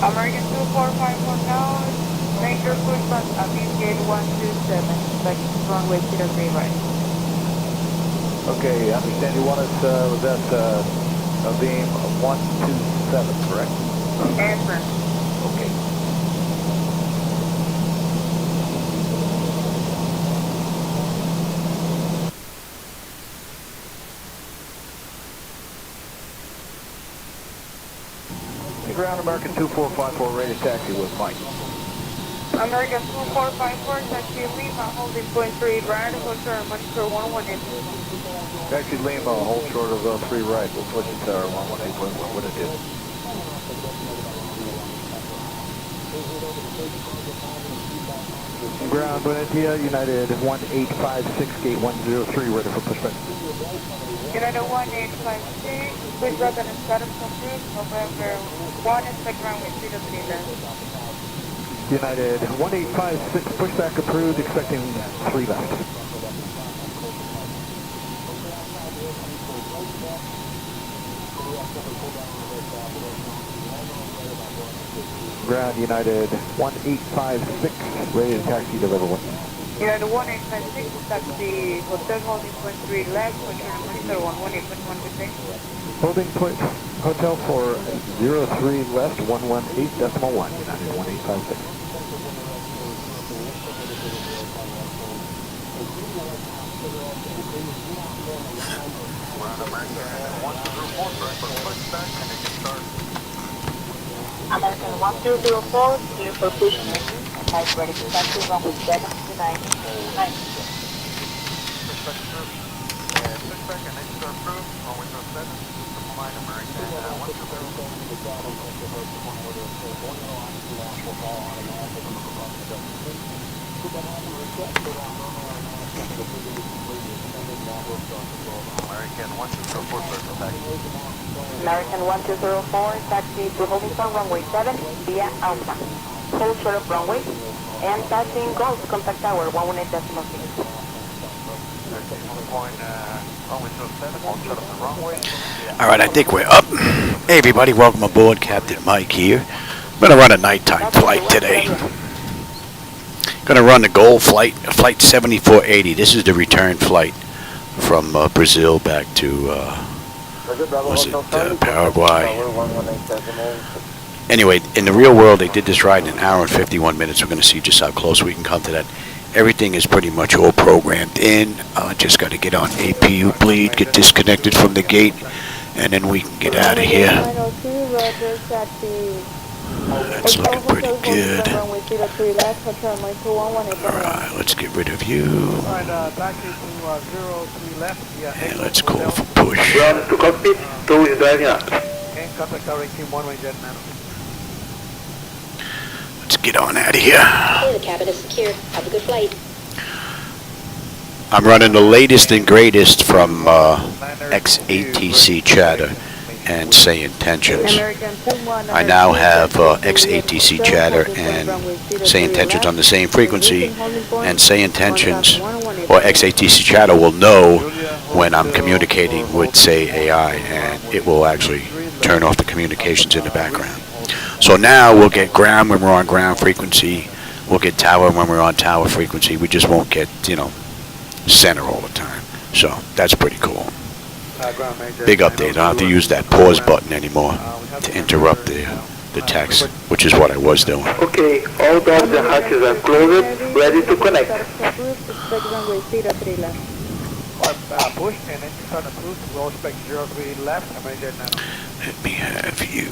American 2454 now, major pushback at gate 127, back runway 03 right. Okay, I understand you want us, was that a beam 127, correct? Answer. Okay. Ground American 2454, ready to taxi with Mike. American 2454, taxi Lima, holding point 3 right, hotel monitor 118. Taxi Lima, hold short of 3 right, we'll push it to our 118.1, what it is. Ground Buenatia, United 1856, gate 103, ready for pushback. United 1856, please drop and status confirmed, November 1, expect runway 03 left. United 1856, pushback approved, expecting 3 left. Ground United 1856, ready to taxi deliver 1. United 1856, taxi hotel holding point 3 left, hotel monitor 118.1 with thanks. Holding point hotel for 03 left, 118.1, United 1856. American 1204, clear for push mission, and type ready to taxi runway 7 to 9. Pushback and extra approved, runway 7, triple line American 1204, taxi to holding for runway 7 via Alpha. Hold short of runway and taxiing GOL to contact tower 118.6. Alright, I think we're up. Hey everybody, welcome aboard. Captain Mike here. I'm going to run a nighttime flight today. Going to run the GOL Flight, Flight 7480. This is the return flight from Brazil back to, Paraguay. Anyway, in the real world, they did this ride in an hour and 51 minutes. We're going to see just how close we can come to that. Everything is pretty much all programmed in. Just got to get on APU bleed, get disconnected from the gate, and then we can get out of here. That's looking pretty good. Alright, let's get rid of you. And let's call for push. Ground to cockpit, 2 is driving up. Let's get on out of here. Okay, the cabin is secure. Have a good flight. I'm running the latest and greatest from XATC Chatter and SayIntentions. I now have XATC Chatter and SayIntentions on the same frequency, and SayIntentions or XATC Chatter will know when I'm communicating with Say AI, and it will actually turn off the communications in the background. So now we'll get ground when we're on ground frequency, we'll get tower when we're on tower frequency. We just won't get, center all the time. So that's pretty cool. Big update. I don't have to use that pause button anymore to interrupt the text, which is what I was doing. Okay, all doors and hatches are closed, ready to connect. Let me have you.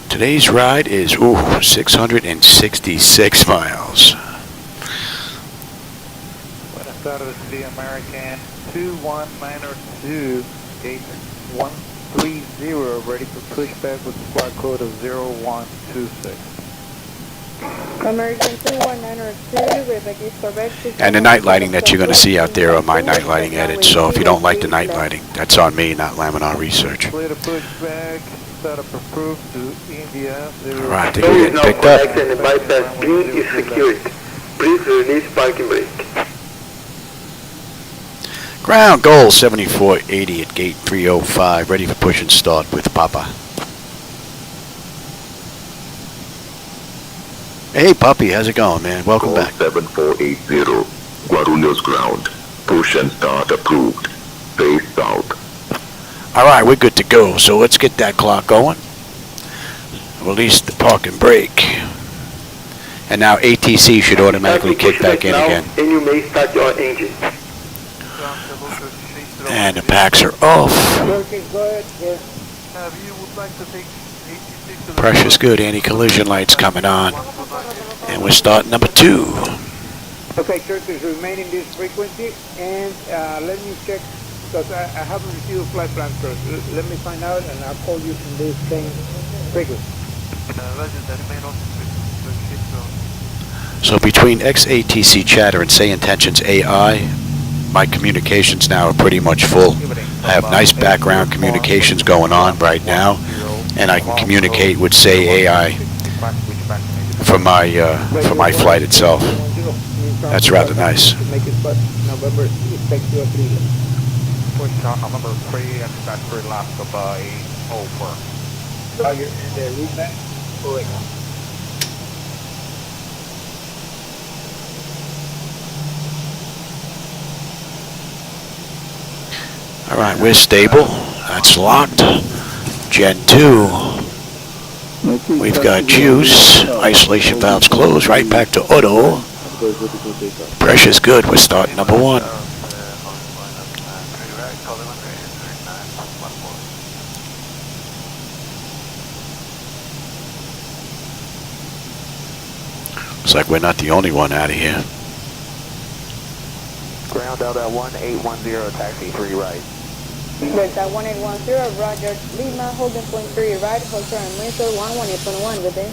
Today's ride is 666 miles. Started the American 2192, gate 130, ready for pushback with squad code of 0126. American 2192, And the night lighting that you're going to see out there are my night lighting edits, so if you don't like the night lighting, that's on me, not Laminar Research. Clear to pushback, setup approved to India. Alright, I think we're getting picked up. And the bypass green is secured. Please release parking brake. Ground GOL 7480 at gate 305, ready for push and start with Papa. Hey, puppy, how's it going, man? Welcome GOL back. 7480, Guarulhos ground. Push and start approved. Face south. All right, we're good to go. So let's get that clock going. Release the park and brake. And now ATC should automatically kick back in again. And you may start your engine. And the packs are off. Pressure's good. Anti-collision lights coming on. And we're starting number 2. Okay, Curtis, remain in this frequency, and let me check, because I haven't received a flight plan first. Let me find out, and I'll call you from this same frequency. So between XATC chatter and SayIntentions AI, my communications now are pretty much full. I have nice background communications going on right now, and I can communicate with Say AI for my flight itself. That's rather nice. Make it but November, expect you at 3. Push on November 3 and start for Alaska by 04. Oh, you're in the route back? Correct. All right, we're stable. That's locked. Gen 2. We've got juice. Isolation valves closed. Right back to auto. Pressure's good. We're starting number 1. Looks like we're not the only one out of here. Ground out at 1810, taxi 3 right. Delta 1810, Roger, Lima, holding point 3 right, Hotel and Windsor, 118.1 within.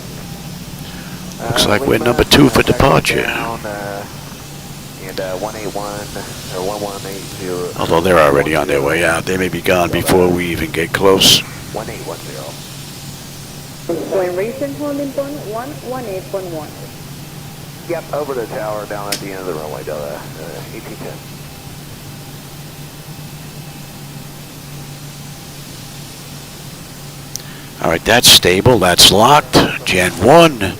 Looks like we're number 2 for departure. And 181 or 1180. Although they're already on their way out. They may be gone before we even get close. 1810. When reaching holding point 118.1. Yep, over the tower down at the end of the runway, Delta 1810. All right, that's stable. That's locked. Gen 1.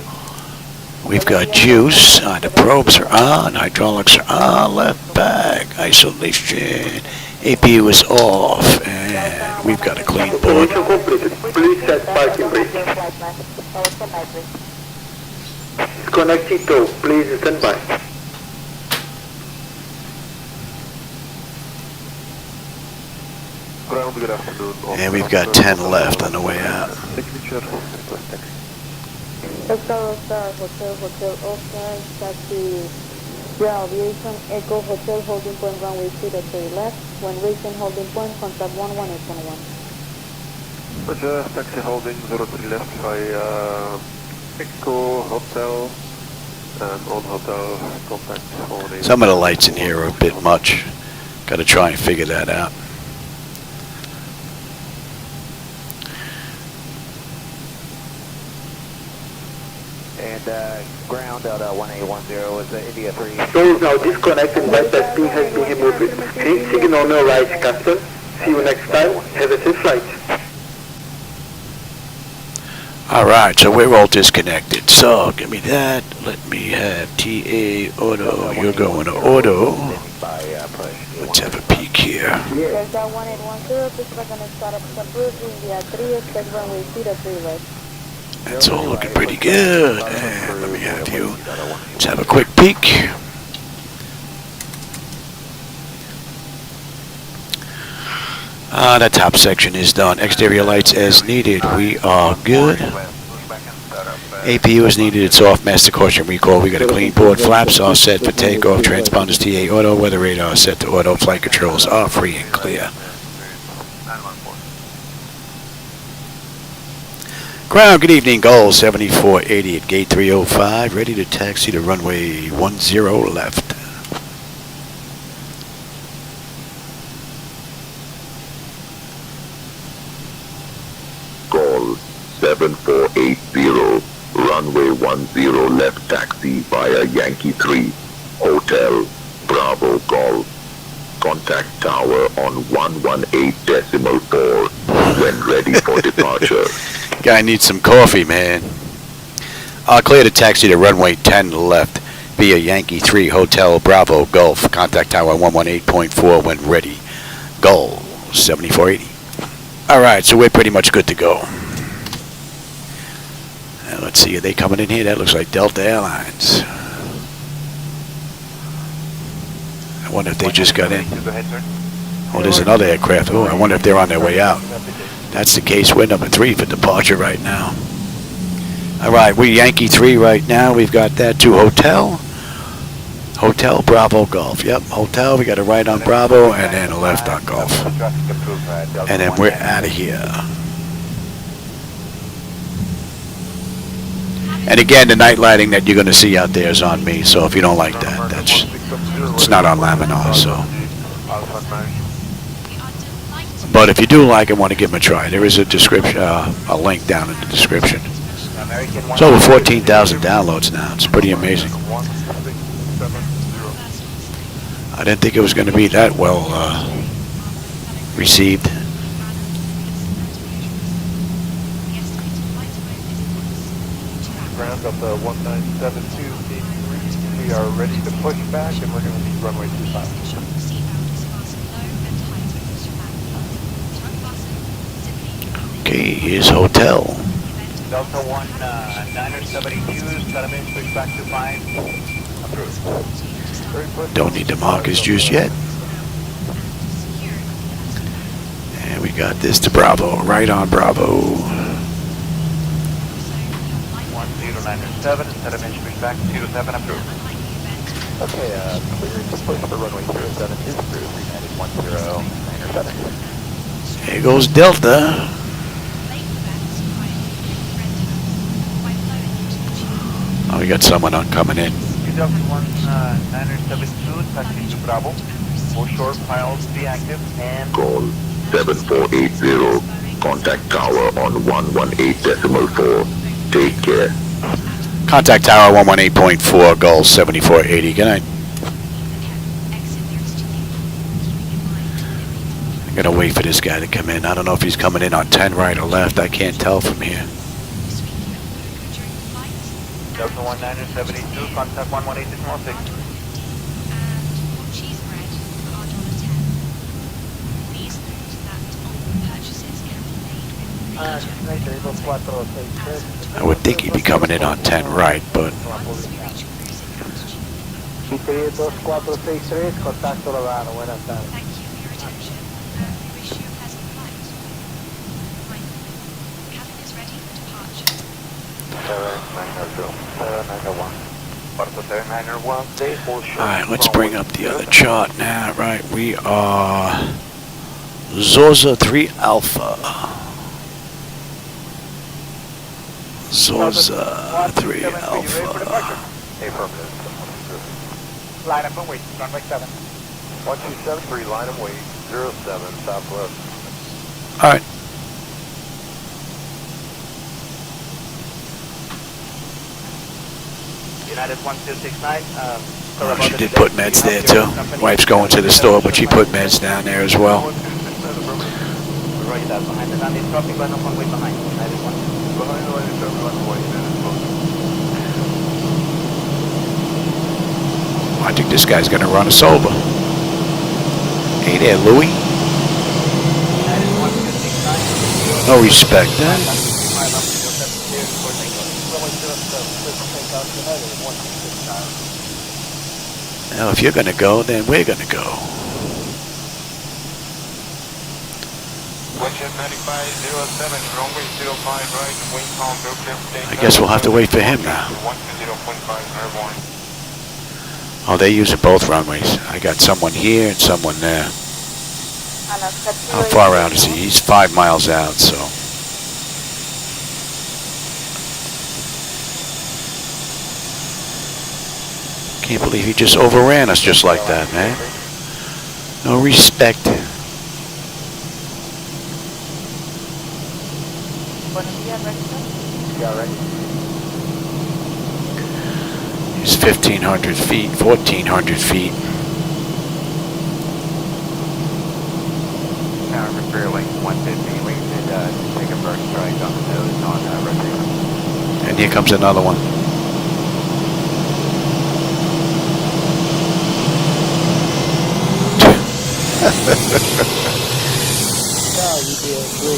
We've got juice. The probes are on. Hydraulics are on. Left back. Isolation. APU is off. And we've got a clean board. Mission completed. Please set parking brake. Disconnecting tow. Please stand by. Ground, good afternoon. And we've got 10 left on the way out. Signature. Hotel, Oscar, taxi, Real Aviation, Echo, Hotel, holding point runway 03 left. When reaching holding point, contact 118.1. Roger, taxi holding 03 left by Echo, Hotel, and on Hotel, contact holding. Some of the lights in here are a bit much. Got to try and figure that out. And ground out 1810 is India 3. Tow is now disconnected and bypass pin has been removed. Signal no light, Captain. See you next time. Have a safe flight. All right, so we're all disconnected. So give me that. Let me have TA auto. You're going to auto. Let's have a peek here. Delta 1810, please we're going to start up approved. India 3, expect runway 03 left. That's all looking pretty good. And let me have you. Let's have a quick peek. The top section is done. Exterior lights as needed. We are good. APU is needed. It's off. Master caution recall. We got a clean board. Flaps are set for takeoff. Transponders TA auto. Weather radar set to auto. Flight controls are free and clear. Ground, good evening. GOL 7480 at gate 305. Ready to taxi to runway 10 left. GOL 7480, runway 10 left taxi via Yankee 3, Hotel, Bravo Golf. Contact tower on 118.4 when ready for departure. Guy needs some coffee, man. Clear to taxi to runway 10 left via Yankee 3 Hotel Bravo Golf. Contact tower 118.4 when ready. GOL 7480. All right, so we're pretty much good to go. Now, let's see, are they coming in here? That looks like Delta Airlines. I wonder if they just got in. Oh, there's another aircraft. Oh, I wonder if they're on their way out. That's the case. We're number 3 for departure right now. All right, we're Yankee 3 right now. We've got that to Hotel Bravo Golf. Yep, Hotel. We got a right on Bravo and then a left on Golf. And then we're out of here. And again, the night lighting that you're going to see out there is on me. So if you don't like that, it's not on Laminar. So, but if you do like it, want to give them a try, there is a description, a link down in the description. It's over 14,000 downloads now. It's pretty amazing. I didn't think it was going to be that well received. Ground up 1972. We are ready to push back, and we're going to leave runway 25. Okay, here's Hotel. Delta 1, 972, got a minute, push back to 5. Approved. Don't need the markers just yet. And we got this to Bravo, right on Bravo. 1097, set a minute, push back to 07, approved. Okay, clear to push for runway 07 is approved, United 1097. Here goes Delta. Oh, we got someone on coming in. Delta 1, 972, taxi to Bravo. Full short piles be active and... GOL 7480. Contact tower on 118.4. Take care. Contact tower 118.4, GOL 7480. Good night. I'm going to wait for this guy to come in. I don't know if he's coming in on 10 right or left. I can't tell from here. Delta 1, 972, contact 118.6. I would think he'd be coming in on 10 right, but... Alright, let's bring up the other chart now. Right, we are Zosa 3 Alpha. Zosa 3 Alpha. Line up and wait, runway 7. 1273, line and wait, 07, southwest. Alright. United 1269, She did put meds there too. Wife's going to the store, but she put meds down there as well. Right, that behind the landing, dropping line up one way behind. United 1. Behind the landing, runway, I think this guy's gonna run us over. Hey there, Louie. No respect, huh? Now, if you're gonna go, then we're gonna go. I guess we'll have to wait for him now. Oh, they're using both runways. I got someone here and someone there. How far out is he? He's 5 miles out, so. Can't believe he just overran us just like that, man. No respect. He's 1,500 feet, 1,400 feet. Tower Fairlink 150, we should take a first strike on the nose on rotation. And here comes another one.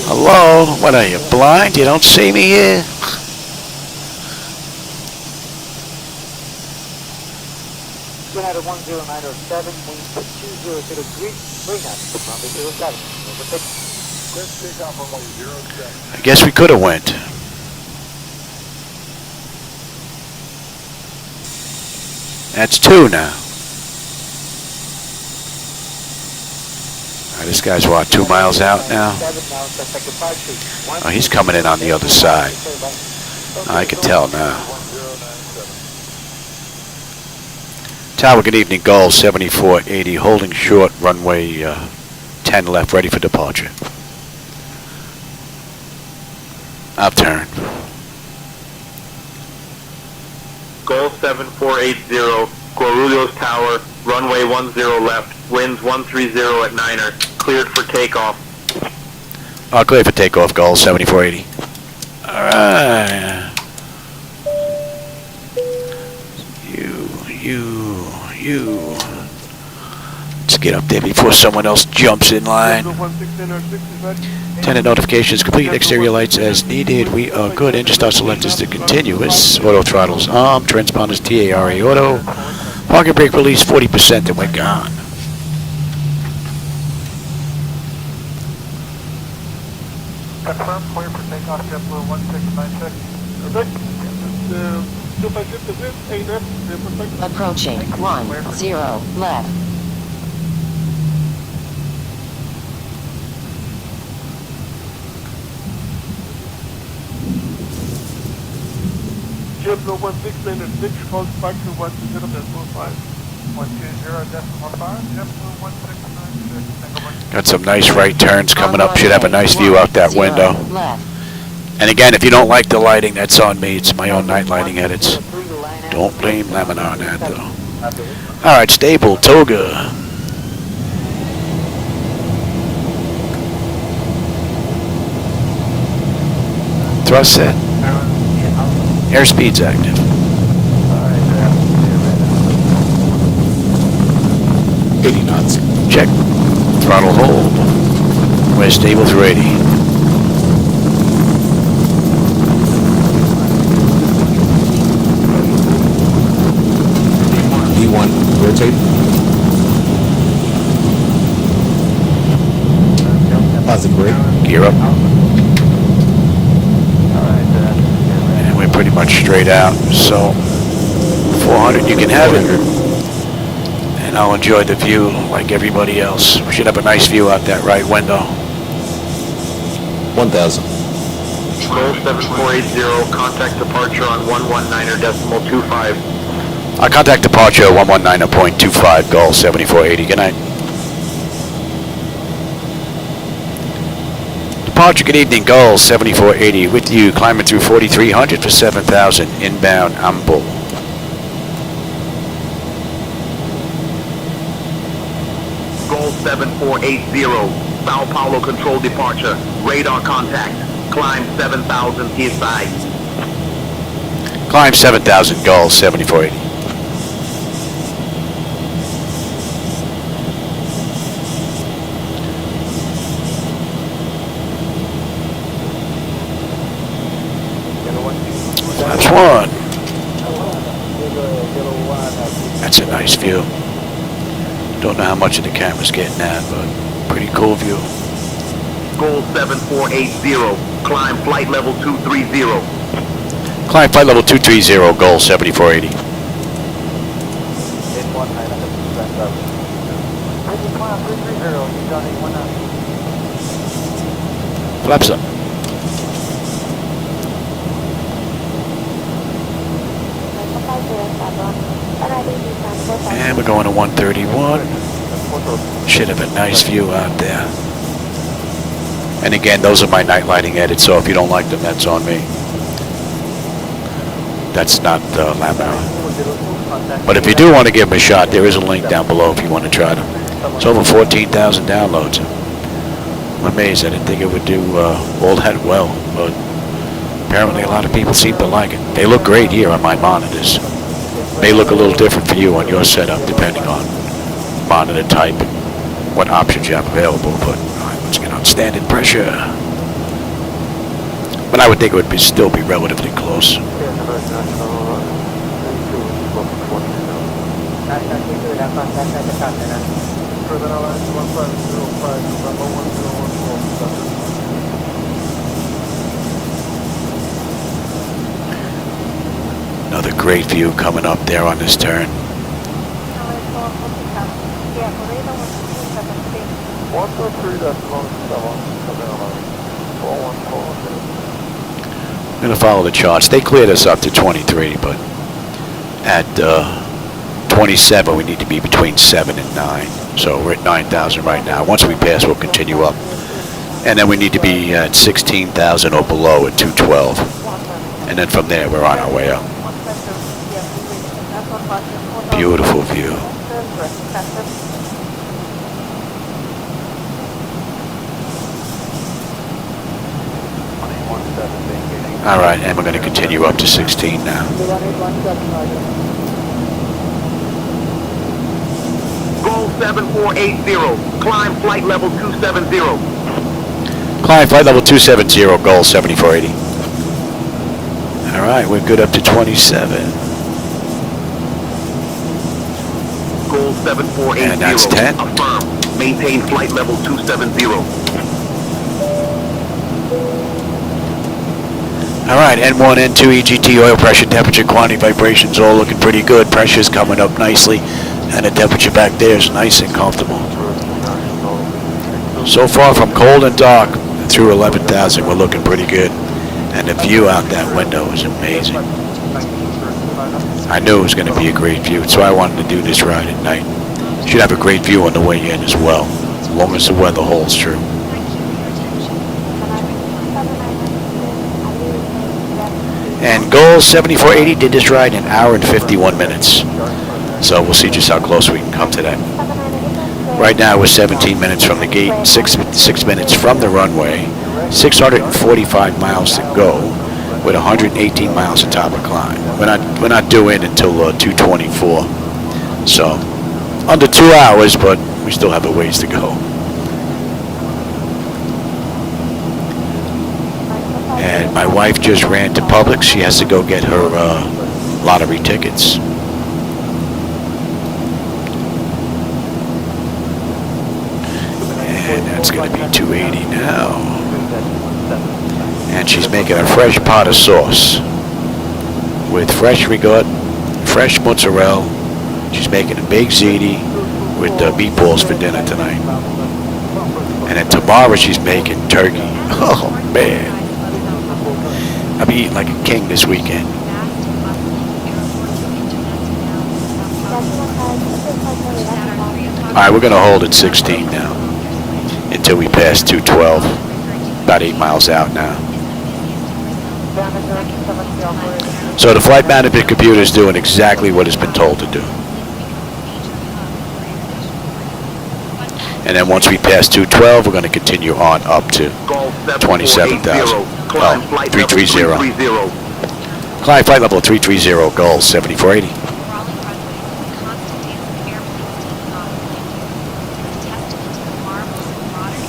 Hello? What are you, blind? You don't see me here? United 10907, wind 20 degrees, very nice, runway 07. Let's take off on 07. I guess we could have went. That's 2 now. This guy's what, 2 miles out now? Oh, he's coming in on the other side. I can tell now. Tower, good evening. GOL 7480, holding short, runway 10 left, ready for departure. I'll turn. GOL 7480, Guarulhos Tower, runway 10 left, winds 130 at 9er, cleared for takeoff. Clear for takeoff, GOL 7480. Alright. You. Let's get up there before someone else jumps in line. Tenant notifications complete. Exterior lights as needed. We are good. Engine start selectors to continuous. Auto throttles on. Transponders TARA auto. Parking brake release 40% and we're gone. Confirm, clear for takeoff, JetBlue 1696. Approaching 10 left. JetBlue 1696, calls back to 10.5. 120.5, JetBlue 1696. Got some nice right turns coming up. Should have a nice view out that window. And again, if you don't like the lighting, that's on me. It's my own night lighting edits. Don't blame Laminar on that, though. All right, stable, toga. Thrust set. Airspeed's active. 80 knots. Check. Throttle hold. We're stable's ready. D1, rotate. Positive brake. Gear up. And we're pretty much straight out. So 400, you can have it. And I'll enjoy the view like everybody else. We should have a nice view out that right window. 1000. GOL 7480, contact departure on 119.25. Contact departure 119.25, GOL 7480. Good night. Departure, good evening, GOL 7480 with you, climbing through 4300 for 7000, inbound Amble. GOL 7480, Sao Paulo control departure, radar contact, climb 7000 PSI. Climb 7000, GOL 7480. Flaps 1. That's a nice view. Don't know how much of the camera's getting at, but pretty cool view. GOL 7480, climb flight level 230. Climb flight level 230, GOL 7480. Flaps up. And we're going to 131. Should have a nice view out there. And again, those are my night lighting edits, so if you don't like them, that's on me. That's not Laminar. But if you do want to give them a shot, there is a link down below if you want to try them. It's over 14,000 downloads. I'm amazed. I didn't think it would do all that well, but apparently a lot of people seem to like it. They look great here on my monitors. May look a little different for you on your setup, depending on monitor type and what options you have available, but let's get on standard pressure. But I would think it would still be relatively close. Another great view coming up there on this turn. I'm going to follow the charts. They cleared us up to 23, but at 27 we need to be between 7 and 9. So we're at 9,000 right now. Once we pass, we'll continue up. And then we need to be at 16,000 or below at 212. And then from there, we're on our way up. Beautiful view. All right, and we're going to continue up to 16 now. GOL 7480, climb flight level 270. Climb flight level 270, GOL 7480. All right, we're good up to 27. GOL 7480, and that's 10. Affirm, maintain flight level 270. All right, N1, N2, EGT, oil pressure, temperature, quantity, vibrations, all looking pretty good. Pressure's coming up nicely, and the temperature back there is nice and comfortable. So far from cold and dark through 11,000, we're looking pretty good. And the view out that window is amazing. I knew it was going to be a great view, so I wanted to do this ride at night. Should have a great view on the way in as well, as long as the weather holds true. And GOL 7480 did this ride in 1 hour and 51 minutes. So we'll see just how close we can come to that. Right now we're 17 minutes from the gate, 6 minutes from the runway, 645 miles to go, with 118 miles to top of climb. We're not due in until 2:24. So under 2 hours, but we still have a ways to go. And my wife just ran to Publix. She has to go get her lottery tickets. And that's going to be 280 now. And she's making a fresh pot of sauce with fresh ricotta, fresh mozzarella. She's making a baked ziti with meatballs for dinner tonight. And then tomorrow she's making turkey. Oh, man. I'll be eating like a king this weekend. Alright, we're going to hold at 16 now until we pass 212. About 8 miles out now. So the flight management computer is doing exactly what it's been told to do. And then once we pass 212, we're going to continue on up to 27,000. 330. Climb flight level 330, GOL 7480.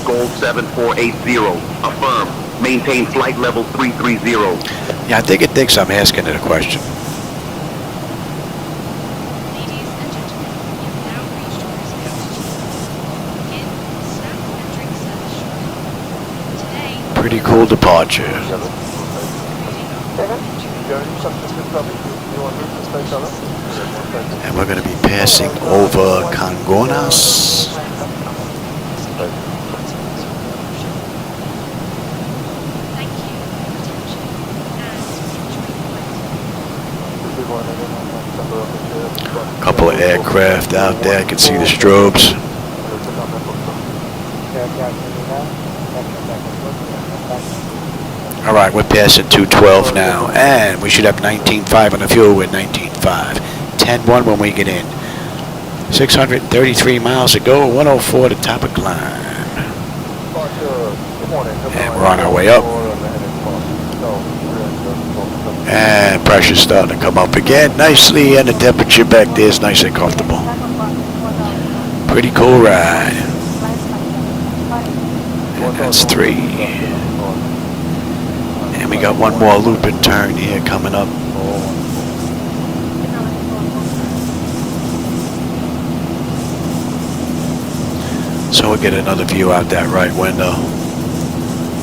GOL 7480, affirm, maintain flight level 330. Yeah, I think it thinks I'm asking it a question. Pretty cool departure. And we're going to be passing over Congonhas. Couple of aircraft out there. I can see the strobes. All right, we're passing 212 now, and we should have 19.5 on the fuel with 19.5. 10-1 when we get in. 633 miles to go, 104 to top of climb. And we're on our way up. And pressure's starting to come up again nicely, and the temperature back there is nice and comfortable. Pretty cool ride. And that's 3. And we got one more loop and turn here coming up. So we'll get another view out that right window.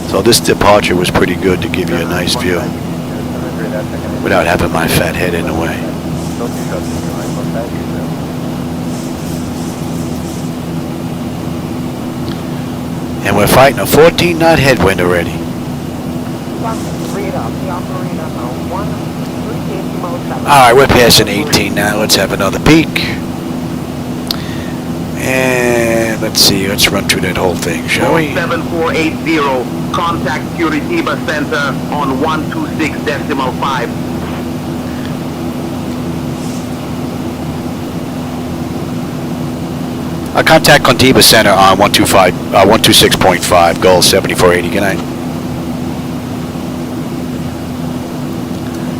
So this departure was pretty good to give you a nice view without having my fat head in the way. And we're fighting a 14-knot headwind already. Alright, we're passing 18 now. Let's have another peek. And let's see, let's run through that whole thing, shall we? 7480, contact Curitiba Center on 126.5. I'll contact Curitiba Center on 126.5, GOL 7480, good night.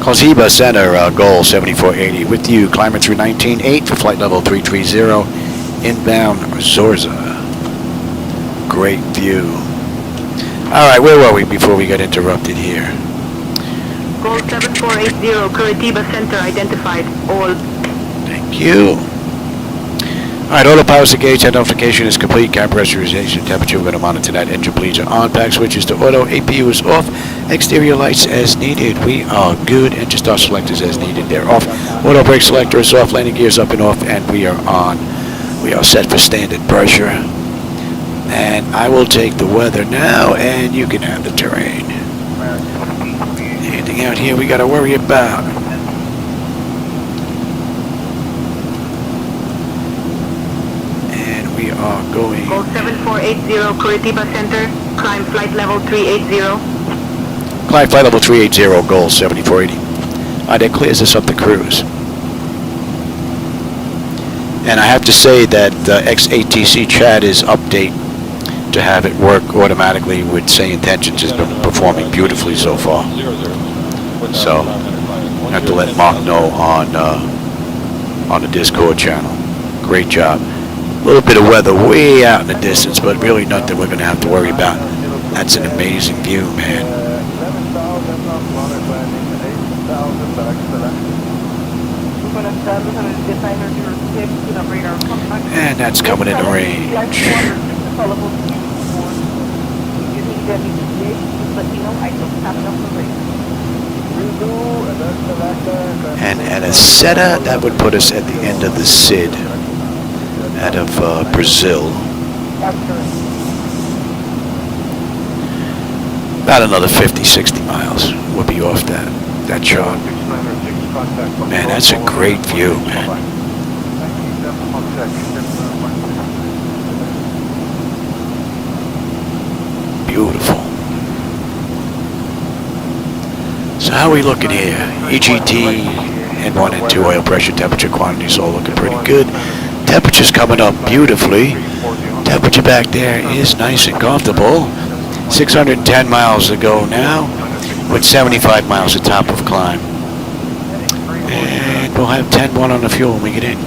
Curitiba Center, GOL 7480, with you, climber through 19.8 for flight level 330, inbound Zorza. Great view. Alright, where were we before we got interrupted here? GOL 7480, Curitiba Center identified, all. Thank you. Alright, autopilot engaged, identification is complete, cab pressurization, temperature, we're going to monitor that, engine bleeds are on, back switches to auto, APU is off, exterior lights as needed, we are good, engine start selectors as needed, they're off, auto brake selector is off, landing gears up and off, and we are on. We are set for standard pressure. And I will take the weather now, and you can have the terrain. Anything out here we got to worry about? And we are going... GOL 7480, Curitiba Center, climb flight level 380. Climb flight level 380, GOL 7480. Alright, that clears us up the cruise. And I have to say that XATC chat is update to have it work automatically with SayIntentions has been performing beautifully so far. So I have to let Mark know on the Discord channel. Great job. A little bit of weather way out in the distance, but really nothing we're going to have to worry about. That's an amazing view, man. And that's coming into range. And at a SETA, that would put us at the end of the SID out of Brazil. About another 50, 60 miles. We'll be off that chart. Man, that's a great view, man. Beautiful. So how are we looking here? EGT, N1 and 2 oil pressure, temperature, quantities all looking pretty good. Temperature's coming up beautifully. Temperature back there is nice and comfortable. 610 miles to go now, with 75 miles at top of climb. And we'll have 10-1 on the fuel when we get in.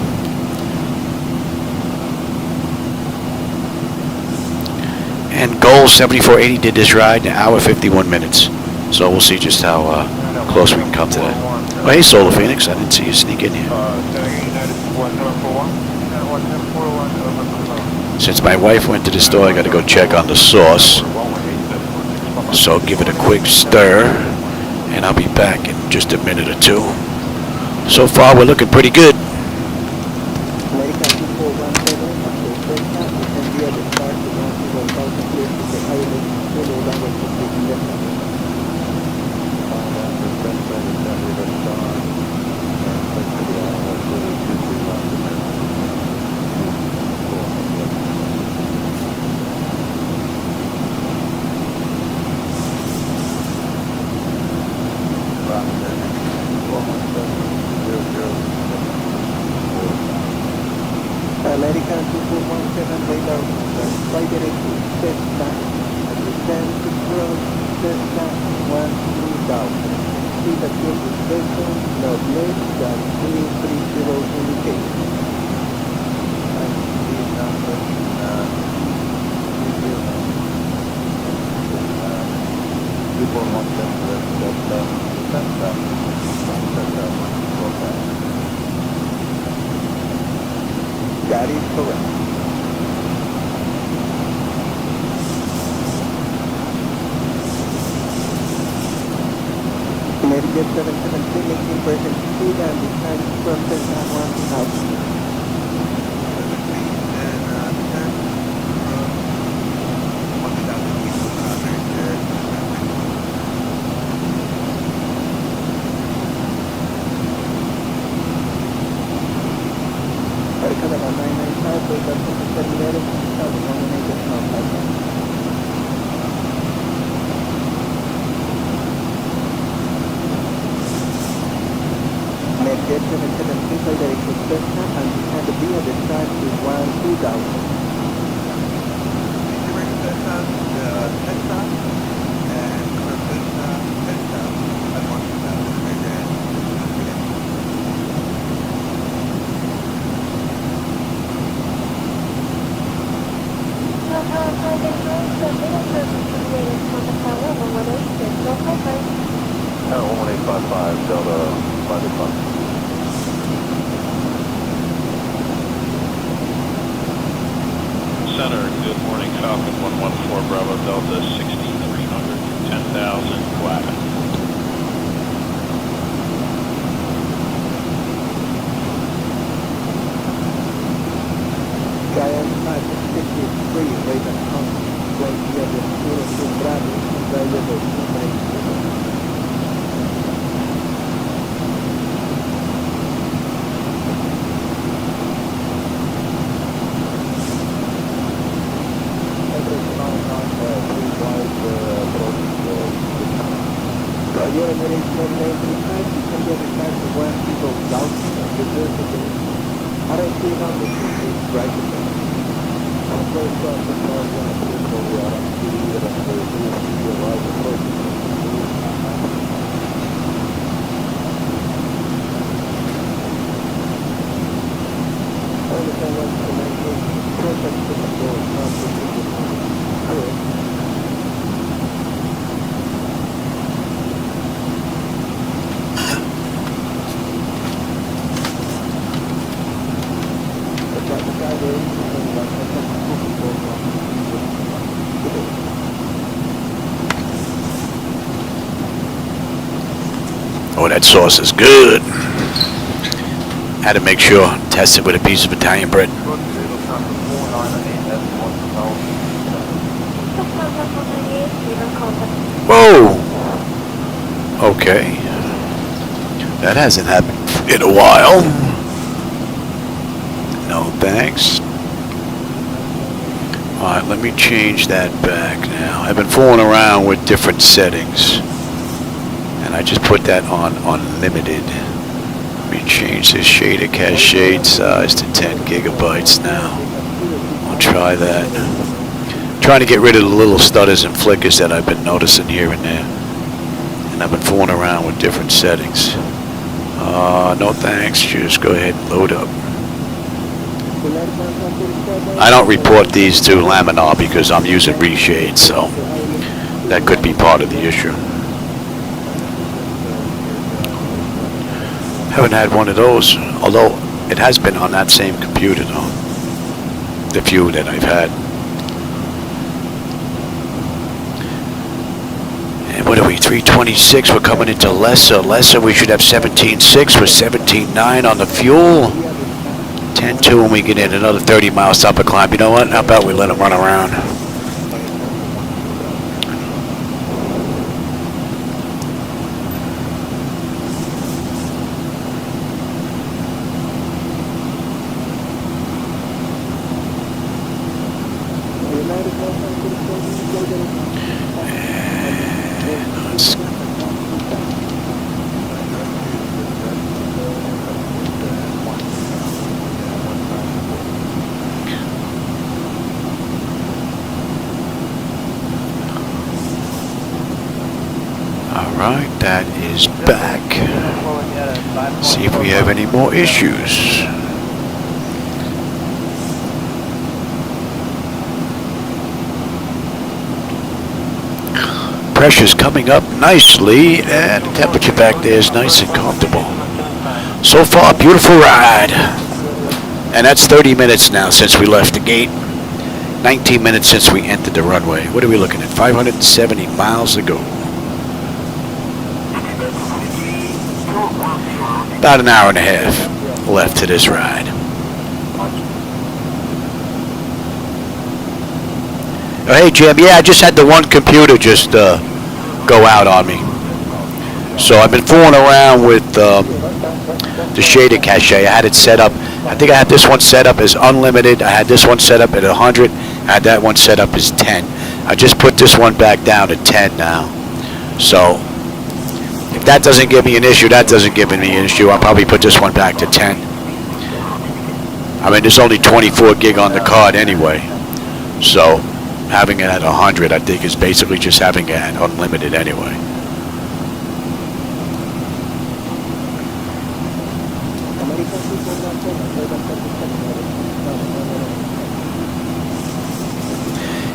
And GOL 7480 did this ride in 1 hour 51 minutes. So we'll see just how close we can come to that. Oh, hey, Solar Phoenix, I didn't see you sneak in here. Since my wife went to the store, I got to go check on the sauce. So give it a quick stir, and I'll be back in just a minute or two. So far, we're looking pretty good. American 2417 radar, flight direction Cessna, descend to approach Cessna 13000. Speed at your discretion, not less than 330 indicated. And speed number, That is correct. American 772 making present speed and descent process at 1000. Center, good morning, Falcon 114 Bravo Delta 6300, 10,000 flat. Sky 563, Raven Hunt, flight via the Zero to Bravo, available to Oh, that sauce is good. Had to make sure, test it with a piece of Italian bread. Whoa! Okay. That hasn't happened in a while. No thanks. Alright, let me change that back now. I've been fooling around with different settings. And I just put that on unlimited. Let me change this shader cache shade size to 10 gigabytes now. I'll try that. Trying to get rid of the little stutters and flickers that I've been noticing here and there. And I've been fooling around with different settings. No thanks, just go ahead and load up. I don't report these to Laminar because I'm using reshade, so that could be part of the issue. Haven't had one of those, although it has been on that same computer though. The few that I've had. And what are we, 326? We're coming into lesser. We should have 17.6 with 17.9 on the fuel. 10.2 when we get in, another 30 miles up a climb. You know what? How about we let them run around? Alright, that is back. See if we have any more issues. pressure's coming up nicely, and the temperature back there is nice and comfortable. So far, beautiful ride. And that's 30 minutes now since we left the gate. 19 minutes since we entered the runway. What are we looking at? 570 miles to go. About an hour and a half left to this ride. Oh, hey, Jim. Yeah, I just had the one computer just go out on me. So I've been fooling around with the shader cache. I had it set up. I think I had this one set up as unlimited. I had this one set up at 100. I had that one set up as 10. I just put this one back down to 10 now. So if that doesn't give me an issue, that doesn't give me an issue. I'll probably put this one back to 10. I mean, there's only 24 gig on the card anyway. So having it at 100, I think, is basically just having it at unlimited anyway.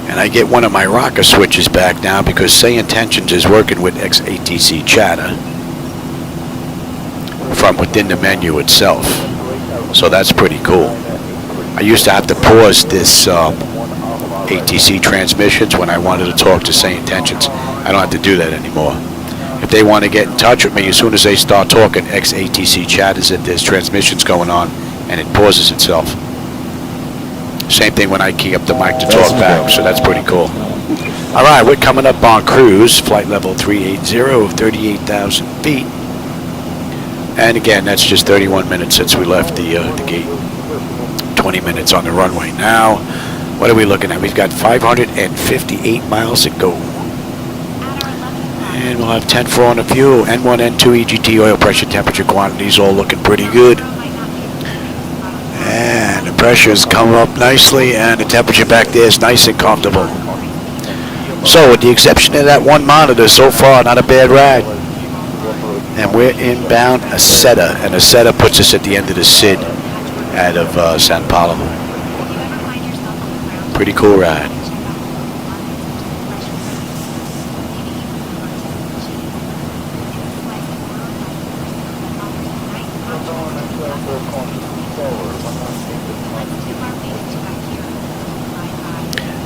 And I get one of my rocker switches back now because SayIntentions is working with XATC chatter from within the menu itself. So that's pretty cool. I used to have to pause this ATC transmissions when I wanted to talk to SayIntentions. I don't have to do that anymore. If they want to get in touch with me, as soon as they start talking, XATC chatters that there's transmissions going on, and it pauses itself. Same thing when I key up the mic to talk back, so that's pretty cool. All right, we're coming up on cruise, flight level 380, 38,000 feet. And again, that's just 31 minutes since we left the gate. 20 minutes on the runway. Now, what are we looking at? We've got 558 miles to go. And we'll have 10-4 on the fuel. N1, N2, EGT, oil pressure, temperature, quantities, all looking pretty good. And the pressure's come up nicely, and the temperature back there is nice and comfortable. So, with the exception of that one monitor, so far, not a bad ride. And we're inbound Aseta, and Aseta puts us at the end of the SID out of Sao Paulo. Pretty cool ride.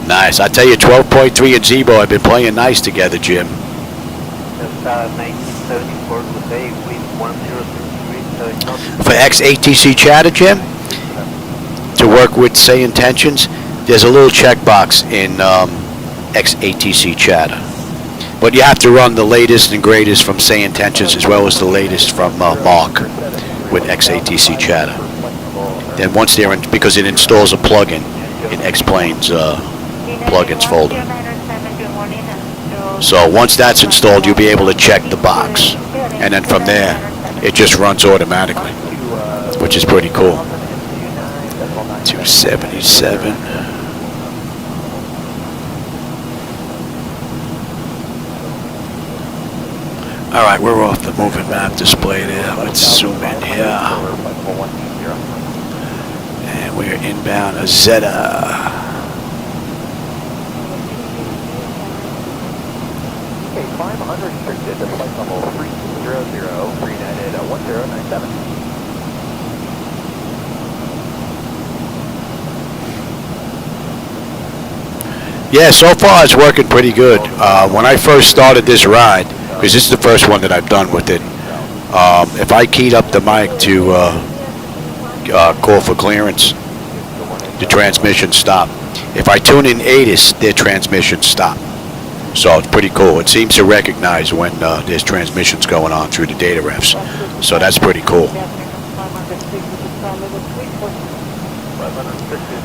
Nice. I tell you, 12.3 and Zibo have been playing nice together, Jim. For XATC chatter, Jim, to work with SayIntentions, there's a little checkbox in XATC chatter. But you have to run the latest and greatest from SayIntentions as well as the latest from Mark with XATC chatter. Then once they're in, because it installs a plugin in X-Plane's plugins folder. So once that's installed, you'll be able to check the box. And then from there, it just runs automatically, which is pretty cool. 277. All right, we're off the moving map display there. Let's zoom in here. And we're inbound Aseta. Okay, 500 restricted to flight level 300, free united 1097. Yeah, so far it's working pretty good. When I first started this ride, because this is the first one that I've done with it, if I keyed up the mic to call for clearance, the transmission stopped. If I tune in ATIS, their transmission stopped. So it's pretty cool. It seems to recognize when there's transmissions going on through the data refs. So that's pretty cool.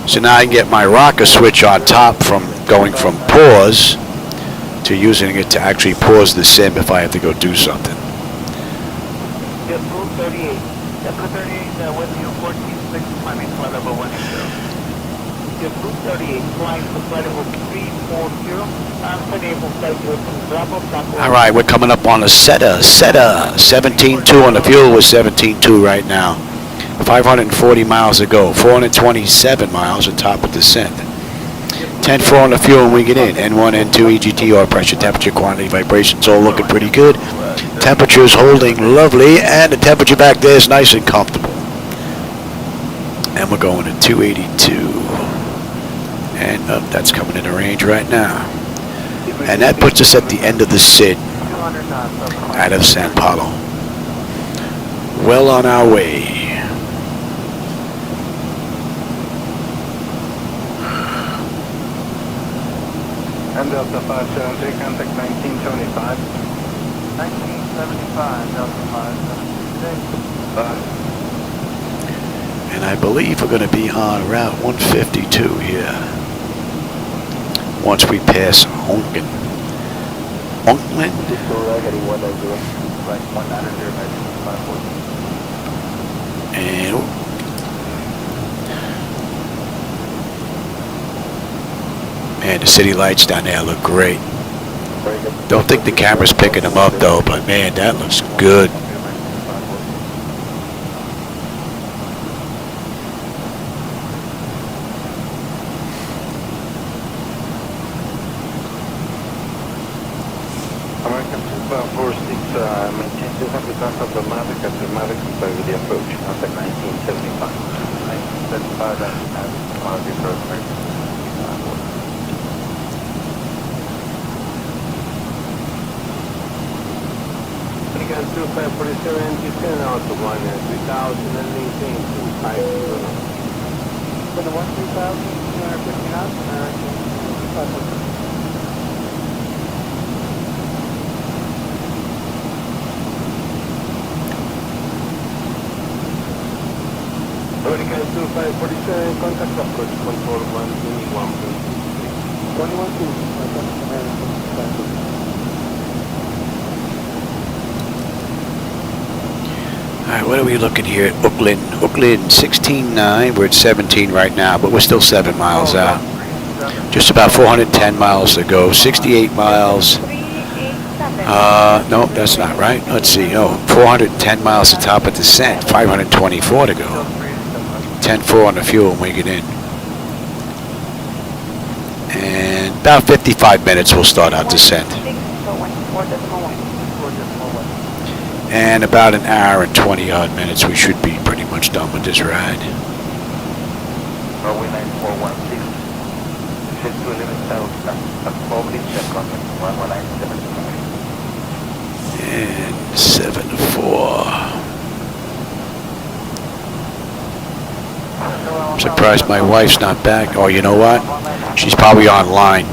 So now I can get my rocker switch on top from going from pause to using it to actually pause the sim if I have to go do something. JetBlue 38. JetBlue 38 with you 146 climbing flight level 180. JetBlue 38 flying to flight level 340. All right, we're coming up on a Aseta 17.2 on the fuel with 17.2 right now. 540 miles to go, 427 miles on top of descent. 10-4 on the fuel when we get in. N1, N2, EGTR, pressure, temperature, quantity, vibrations, all looking pretty good. Temperature's holding lovely, and the temperature back there is nice and comfortable. And we're going to 282. And that's coming into range right now. And that puts us at the end of the SID out of Sao Paulo. Well on our way. And Delta 573, contact 1975. 1975, Delta 573. And I believe we're going to be on Route 152 here. Once we pass Onkland. And man, the city lights down there look great. Don't think the camera's picking them up though, but man, that looks good. American 246, maintain 200 knots of the Mavic at the Mavic comply with the approach. Contact 1975. 1975, that's the Mavic, Mavic approach. American 2547, descend out to 1 and 3000 and maintain 250. For the 1,250 knots, American 2547. American 2547, contact approach control 121.23. 21.2, Alright, what are we looking here at Oakland? Oakland 16.9, we're at 17 right now, but we're still 7 miles out. Just about 410 miles to go, 68 miles. No, that's not right. Let's see, 410 miles to top of descent, 524 to go. 10-4 on the fuel when we get in. And about 55 minutes we'll start our descent. And about an hour and 20 odd minutes we should be pretty much done with this ride. Runway 9416, shift to 11 south, probably check on 11975. And 7-4. I'm surprised my wife's not back. Oh, you know what? She's probably online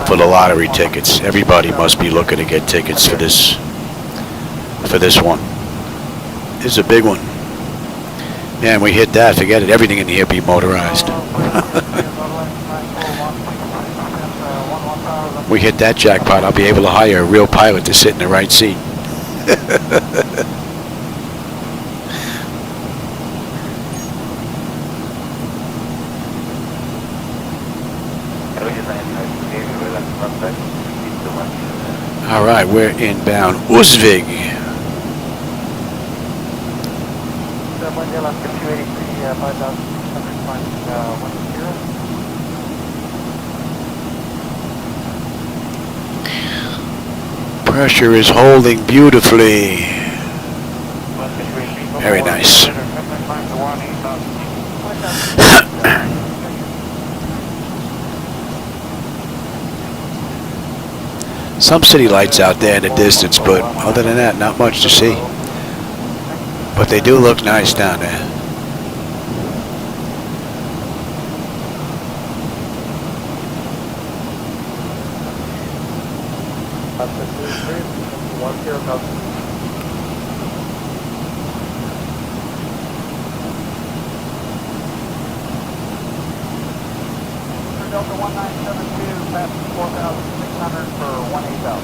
for the lottery tickets. Everybody must be looking to get tickets for this one. This is a big one. Man, we hit that. Forget it. Everything in here be motorized. We hit that jackpot. I'll be able to hire a real pilot to sit in the right seat. All right, we're inbound Uzvig. Pressure is holding beautifully. Very nice. Some city lights out there in the distance, but other than that, not much to see. But they do look nice down there. Delta 1972, passing 4,600 for 18,000.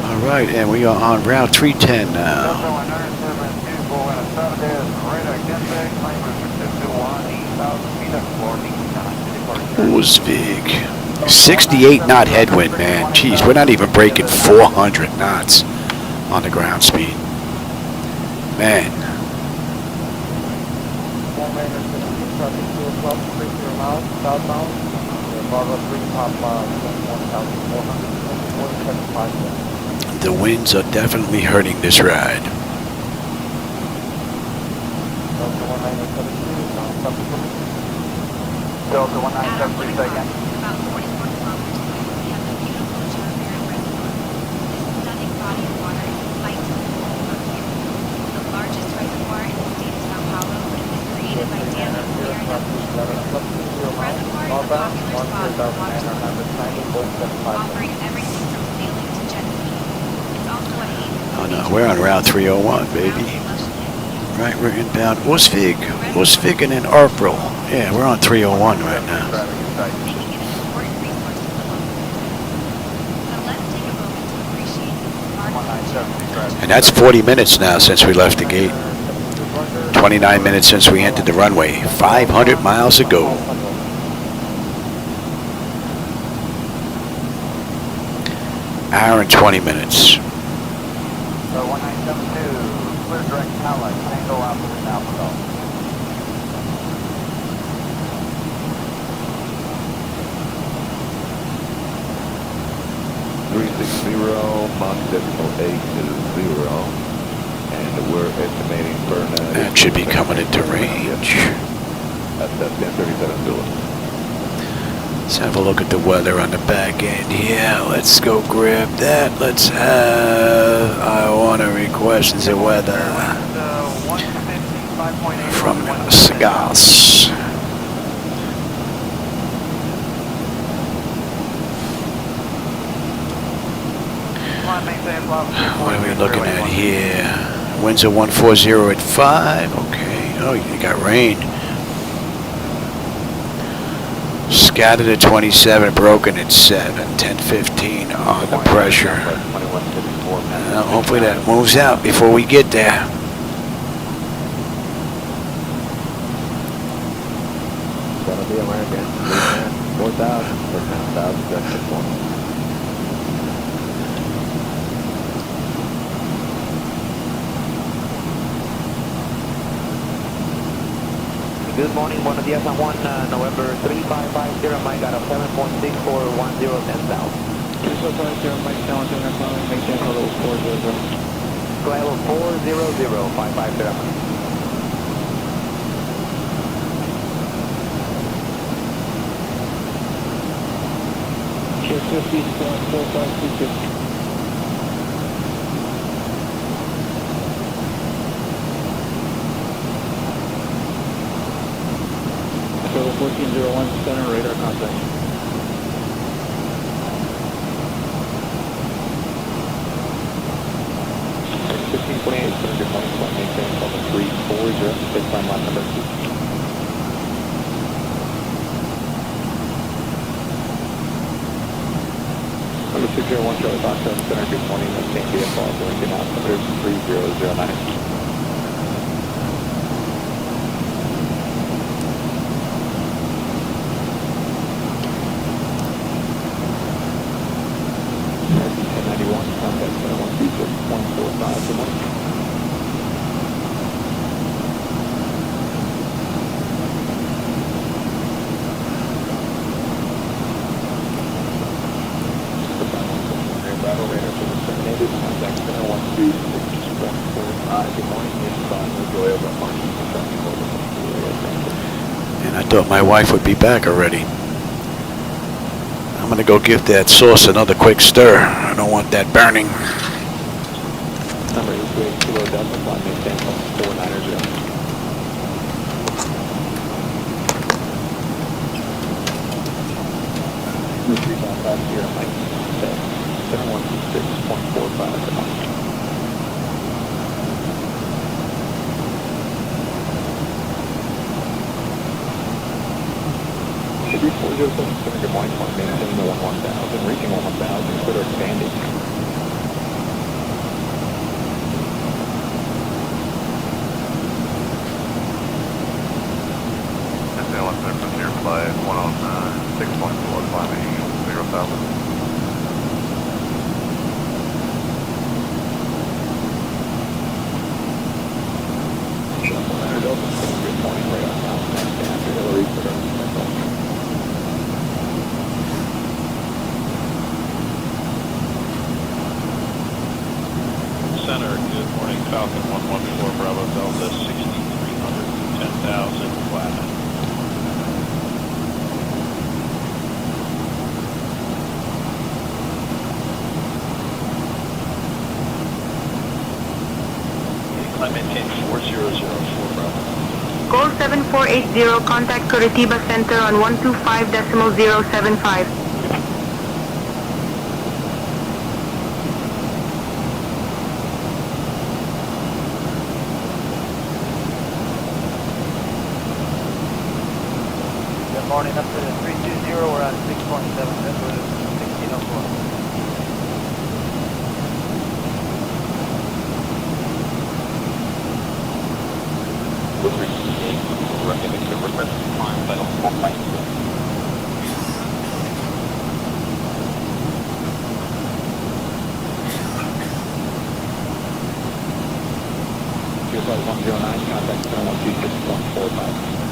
All right, and we are on Route 310 now. Delta 1972, full in a Saturday, radar again, claim is 51,800 feet at 40. Uzvig. 68 knot headwind, man. Jeez, we're not even breaking 400 knots on the ground speed. Man. traffic 2 o'clock, 30 miles, southbound, Bravo 3, top 1,400, The winds are definitely hurting this ride. Delta 1972, nonstop. Delta 1973, second. About 44 kilometers away, we have the beautiful Chavera Reservoir. This stunning body of water is a sight to behold from here. The largest reservoir in the state of Sao Paulo, it was created by dam engineering. The reservoir is a popular spot for water sports, offering everything from sailing to jet skiing. It's also a haven. Oh no, we're on Route 301, baby. Right, we're inbound Osvig and then April. Yeah, we're on 301 right now. Making it an important resource for the locals. So let's take a moment to appreciate this smart. And that's 40 minutes now since we left the gate. 29 minutes since we entered the runway. 500 miles ago. Hour and 20 minutes. 1972, clear direct tower, Tango Alpha to Alpha Golf. 360, Mach decimal 8 is 0, and we're estimating burn. That should be coming into range. That's 1037 Phillips. Let's have a look at the weather on the back end here. Let's go grab that. Let's have, I want to request the weather from SGAS. What are we looking at here? Winds are 140 at 5. Okay. Oh, you got rain. Scattered at 27, broken at 7, 10-15 on the pressure. Hopefully that moves out before we get there. Gonna be American. 4,000 for 10,000, that's the point. Good morning, buenos días, San Juan, November 3550, Mike out of 7.6 for 1010 south. 2550, Mike down to maintain level 400. Level 400, 550. Check 50, 4526. So 1401 center radar contact. Good morning, flight maintain level 340, take time line number 2. Number 201 Charlie Foxtrot Center, good morning, maintain VFR, Boeing altimeter 3009. And I thought my wife would be back already. I'm going to go give that sauce another quick stir. I don't want that burning. Number 88 Kilo Delta, flight maintain level 490. Mike, 7126.45. Should be 407, good morning, flight maintain the 1000, reaching 1000, clear expanding. Procedural flight 109, 6.4, climbing 0,000. Good morning, radar contact, Falcon 114 Bravo Delta 6300, 10,000 flat. Climb maintain 4004 Bravo. GOL 7480, contact Curitiba Center on 125.075. Good morning, up to the 320, we're on 6.7, that's 1604. Fuel Flight 109, contact 126.45.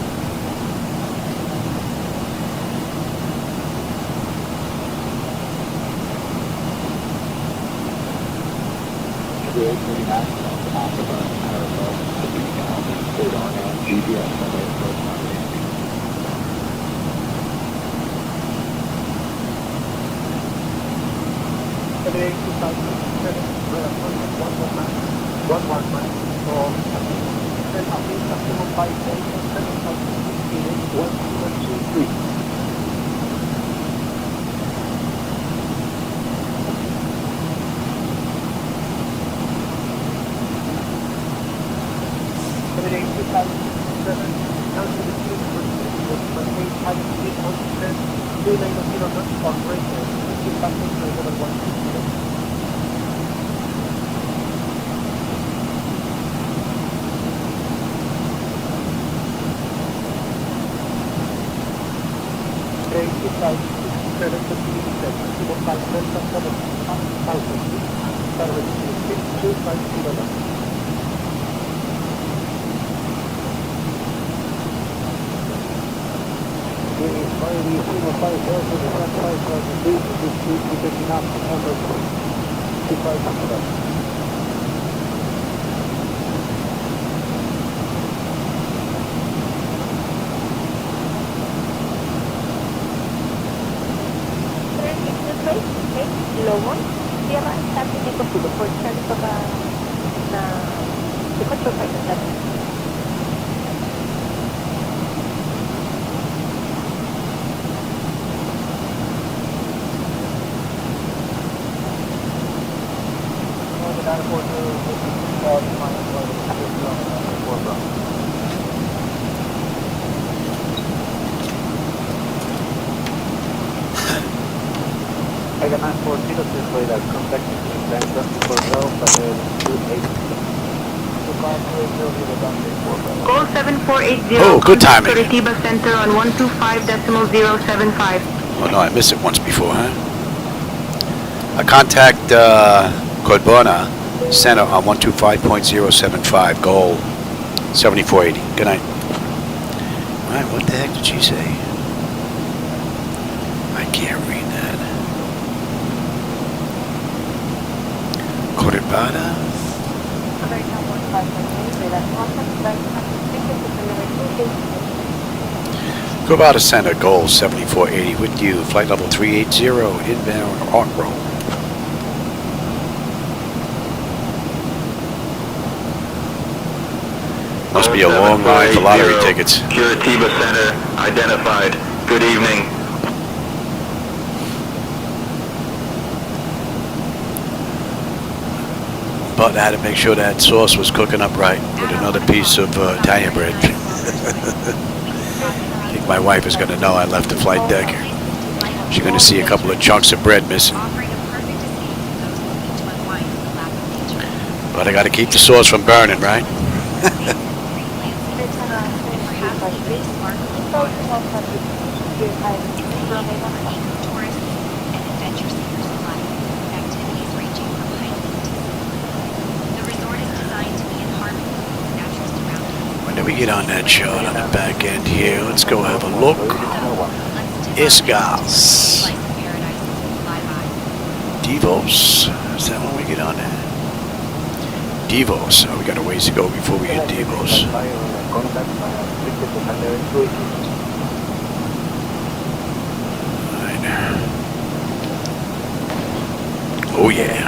GOL 7480, Oh, good timing. Curitiba Center on 125.075. Oh no, I missed it once before, huh? I contact Cordona Center on 125.075, goal 7480. Good night. Alright, what the heck did she say? I can't read that. Cordona? Cordona Center, goal 7480 with you. Flight level 380, inbound hot roll. Must be a long line for lottery tickets. Curitiba Center identified. Good evening. But I had to make sure that sauce was cooking up right with another piece of Italian bread. I think my wife is going to know I left the flight deck. She's going to see a couple of chunks of bread missing. But I got to keep the sauce from burning, right? When do we get on that shot on the back end here? Let's go have a look. SGAS. DEVOS. Is that when we get on that? DEVOS. So we got a ways to go before we hit DEVOS. Oh yeah.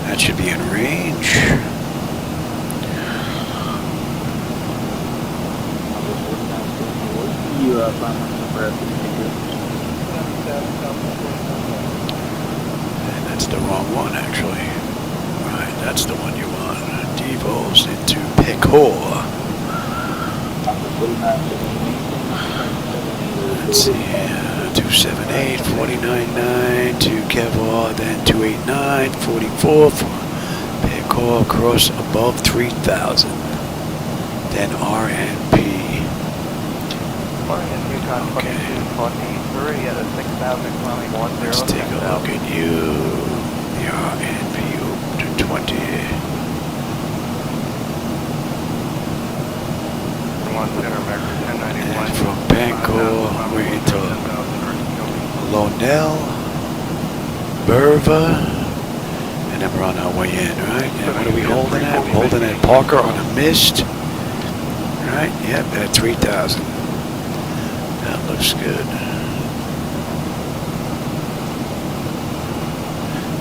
That should be in range. And that's the wrong one actually. Right, that's the one you want. DEVOS into Pecor. Let's see, 278, 49.9 to Kevlar, then 289, 44, Pecor cross above 3,000. Then RNP. Okay. Let's take a look at you. The RNP to 20. And from Bangkok, we're into Lonel, Burva, and then we're on our way in, right? And what are we holding at? We're holding at Parker on a mist. Right? Yep, at 3,000. That looks good.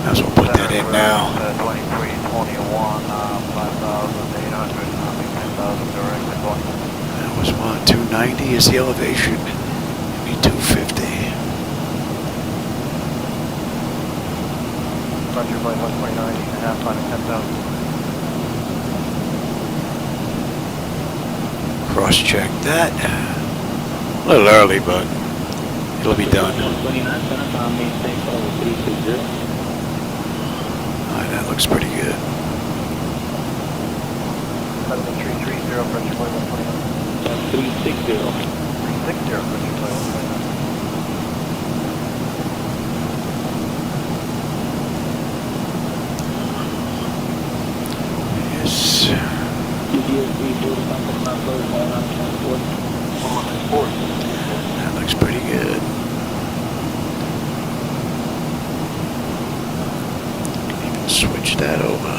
Might as well put that in now. 2321, 5,800, 10,000 direct. That was what, 290 is the elevation. Maybe 250. Roger, flight 129, 8.5, 10,000. Cross-check that. A little early, but it'll be done. Alright, that looks pretty good. 330, Roger, flight 129. 360. 360, Roger, flight 129. Yes. That looks pretty good. Can even switch that over.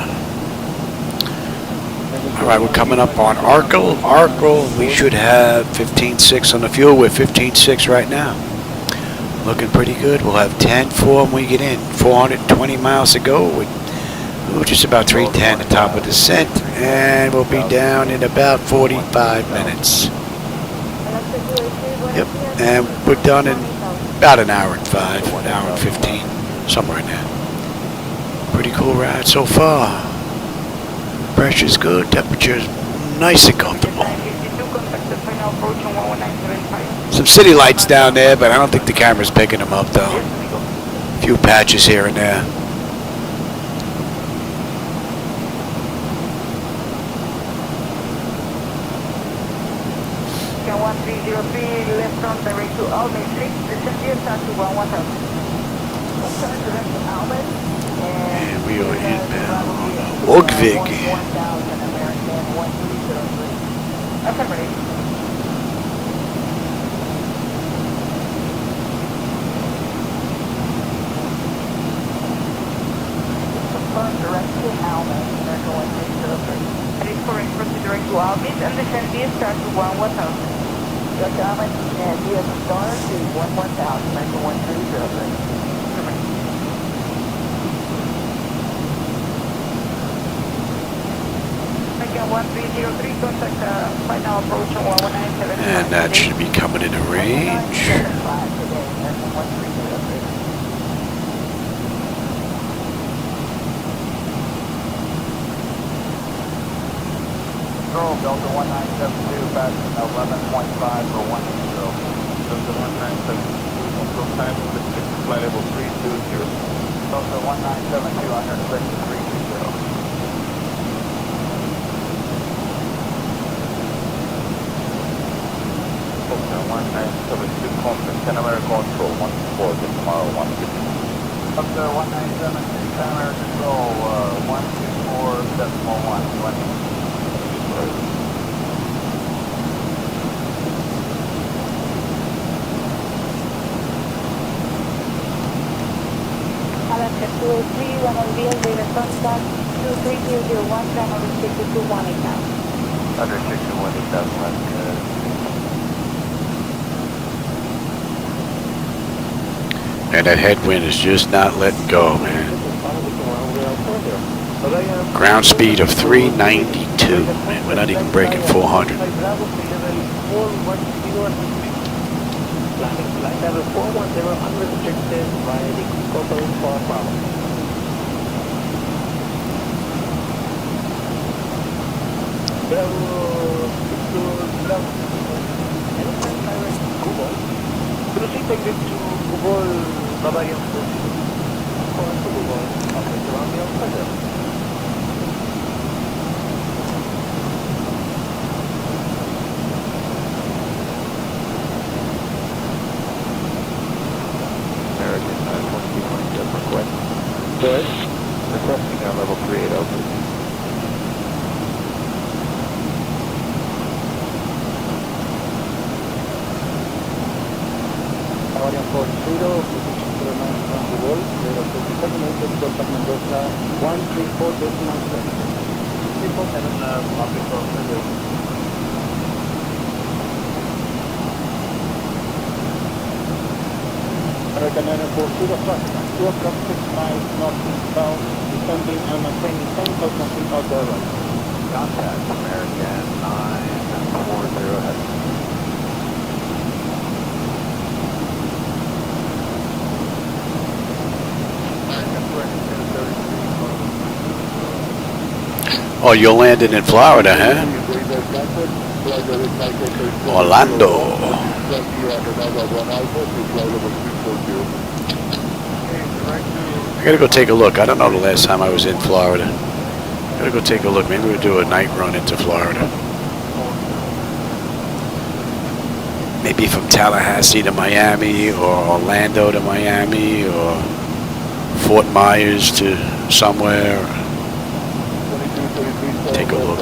Alright, we're coming up on Arkle. Arkle, we should have 15.6 on the fuel. We're 15.6 right now. Looking pretty good. We'll have 10.4 when we get in. 420 miles to go. We're just about 310 at the top of descent. And we'll be down in about 45 minutes. Yep, and we're done in about an hour and 5, an hour and 15, somewhere in there. Pretty cool ride so far. Pressure's good, temperature's nice and comfortable. Some city lights down there, but I don't think the camera's picking them up though. A few patches here and there. 1303, left front direct to Almay 6, descend here, start to 11,000. Turn direct to Almay, and we are inbound on Ogvig. 1,000 American 1303. Affirmative. Turn direct to Almay, American 1303. That is correct, proceed direct to Almay and descend here, start to 11,000. Dutch Almay and DS Star to 11,000, American 1303. And that should be coming into range. Delta 1972, fast 11.5 for 180. Delta 1972, control time flight level 320. Delta 1972, I heard direct to 320. Delta 1972, constant 10 American control, 124, get tomorrow 150. Delta 1972, 10 American control, 124.1, 20. GS data contact 23001, channel restricted to 180 now. Under 618,000, that's good. And that headwind is just not letting go, man. Ground speed of 392. Man, we're not even breaking 400. Flight level 410 unrestricted via the Cockpit for Bravo. Proceed exit to GOL Bavarian Cruise. Call to GOL, operate around the outside. American 2220 request. Good. Requesting our level 380. Bavarian 40, position to remain from the wall, 027, contact Mendoza 134.97. 347, public Procedural. American 940, flight 2 o'clock 6 miles northeastbound, descending and maintaining 10,000 feet out the right. Contact American 940 heading. Oh, you're landing in Florida, huh? Orlando. I gotta go take a look. I don't know the last time I was in Florida. Gotta go take a look. Maybe we'll do a night run into Florida. Maybe from Tallahassee to Miami, or Orlando to Miami, or Fort Myers to somewhere. Take a look.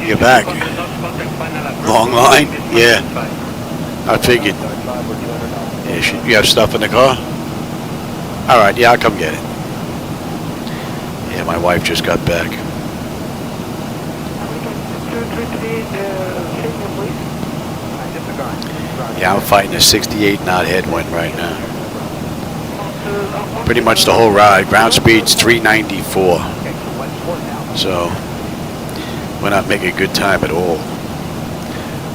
You're back. Long line? Yeah. I figured. Yeah, you have stuff in the car? All right, yeah, I'll come get it. Yeah, my wife just got back. Yeah, I'm fighting a 68 knot headwind right now. Pretty much the whole ride. Ground speed's 394. So, we're not making a good time at all.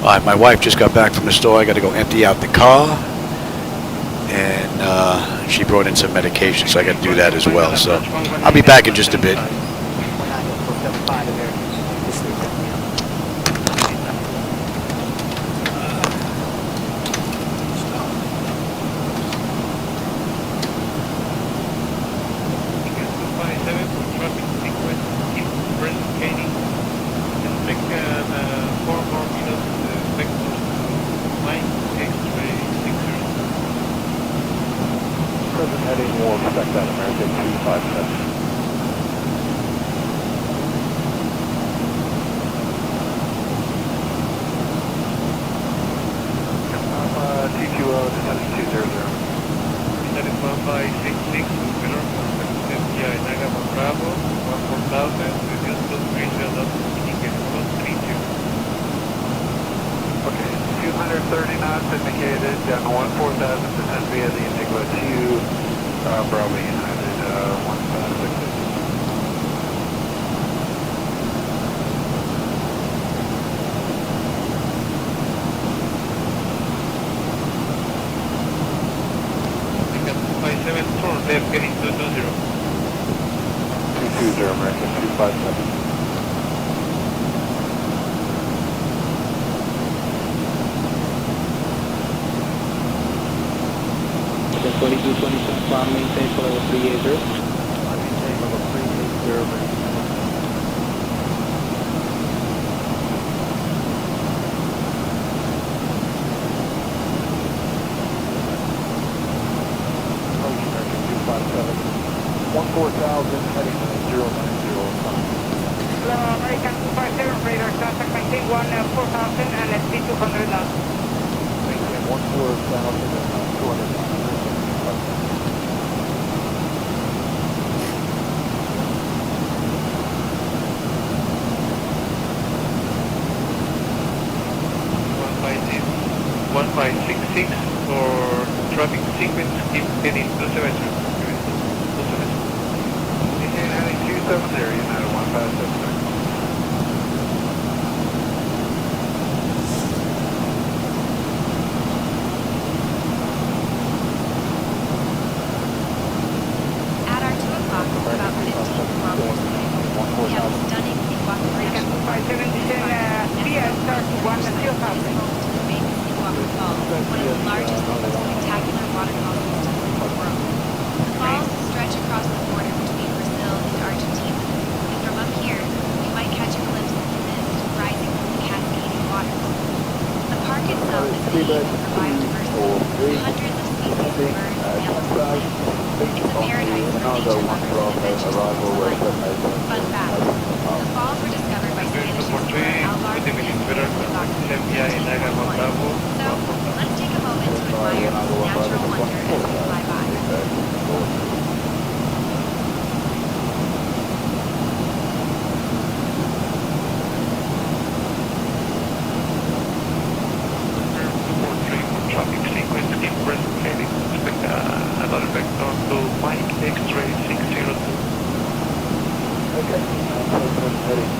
All right, my wife just got back from the store. I got to go empty out the car. And she brought in some medication, so I got to do that as well. So I'll be back in just a bit. 4000 and speed 200 knots. Maintain 14,000 and 200 knots. 1566 for traffic sequence, keep heading 270. 270, United 1576. At our 2 o'clock, about 15 kilometers away, we have a stunning Iguacu National Park. start to 1 until Falls, one of the largest and most spectacular waterfall systems in the world. The falls stretch across the border between Brazil and Argentina, and from up here, you might catch a glimpse of the mist rising from the cascading waters. The park itself is a haven for biodiversity, hundreds of species of birds, mammals, and plants. It's a paradise for nature lovers and adventurers alike. Fun fact, the falls were discovered by Spanish explorer Alvaro Diaz de Barca. So, let's take a moment to admire this natural wonder as we fly by. Traffic sequence, keep present heading, expect another vector to Mike X-ray 602. Okay, heading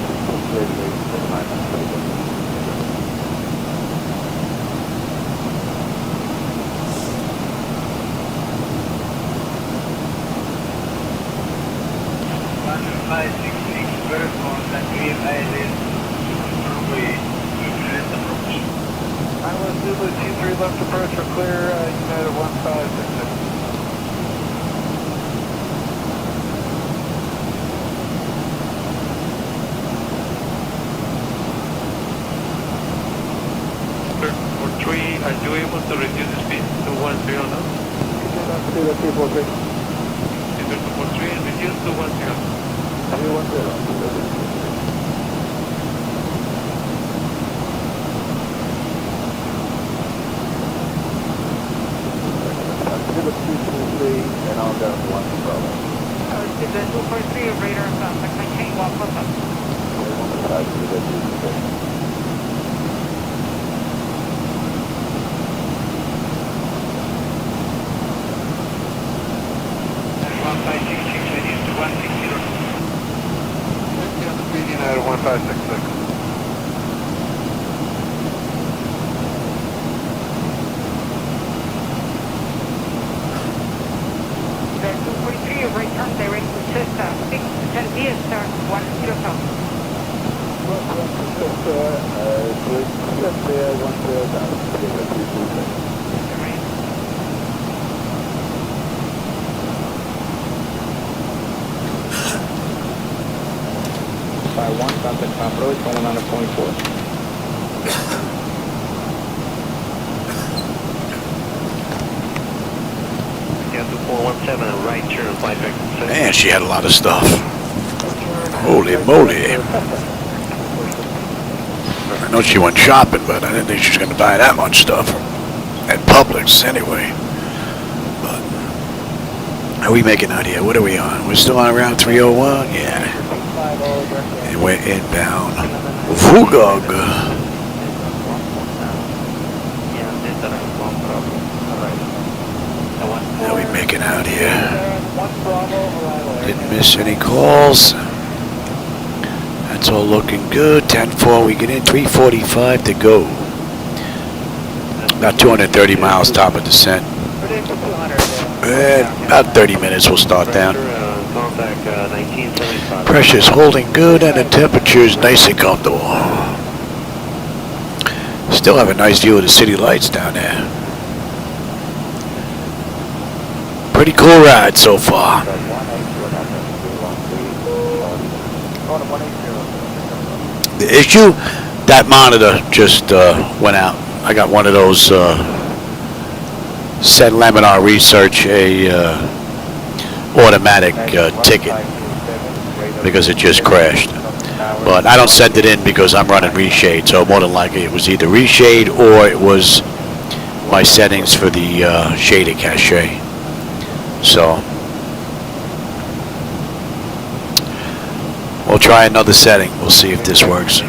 Zulu 23 left approach for clear, United 1566. For 3, are you able to reduce the speed to 10 knots? Enter for 3 and reduce to 10. and I'll go 1 problem. This is 243 radar contact, maintain 1+. United 1566. Right turn direct to Cessna 610 via start 1 contact Tom Road, going on to 24. Yeah, 417, right turn, flight deck. Man, she had a lot of stuff. Holy moly. I know she went shopping, but I didn't think she was going to buy that much stuff. At Publix, anyway. But, how are we making out here? What are we on? We're still on Route 301? Yeah. And we're inbound. Vugog. How are we making out here? Didn't miss any calls. That's all looking good. 10-4, we get in. 3:45 to go. About 230 miles top of descent. About 30 minutes we'll start down. Pressure's holding good and the temperature's nice and comfortable. Still have a nice view of the city lights down there. Pretty cool ride so far. The issue, that monitor just went out. I got one of those said Laminar Research automatic ticket because it just crashed. But I don't send it in because I'm running reshade, so more than likely it was either reshade or it was my settings for the shaded cache. So we'll try another setting. We'll see if this works.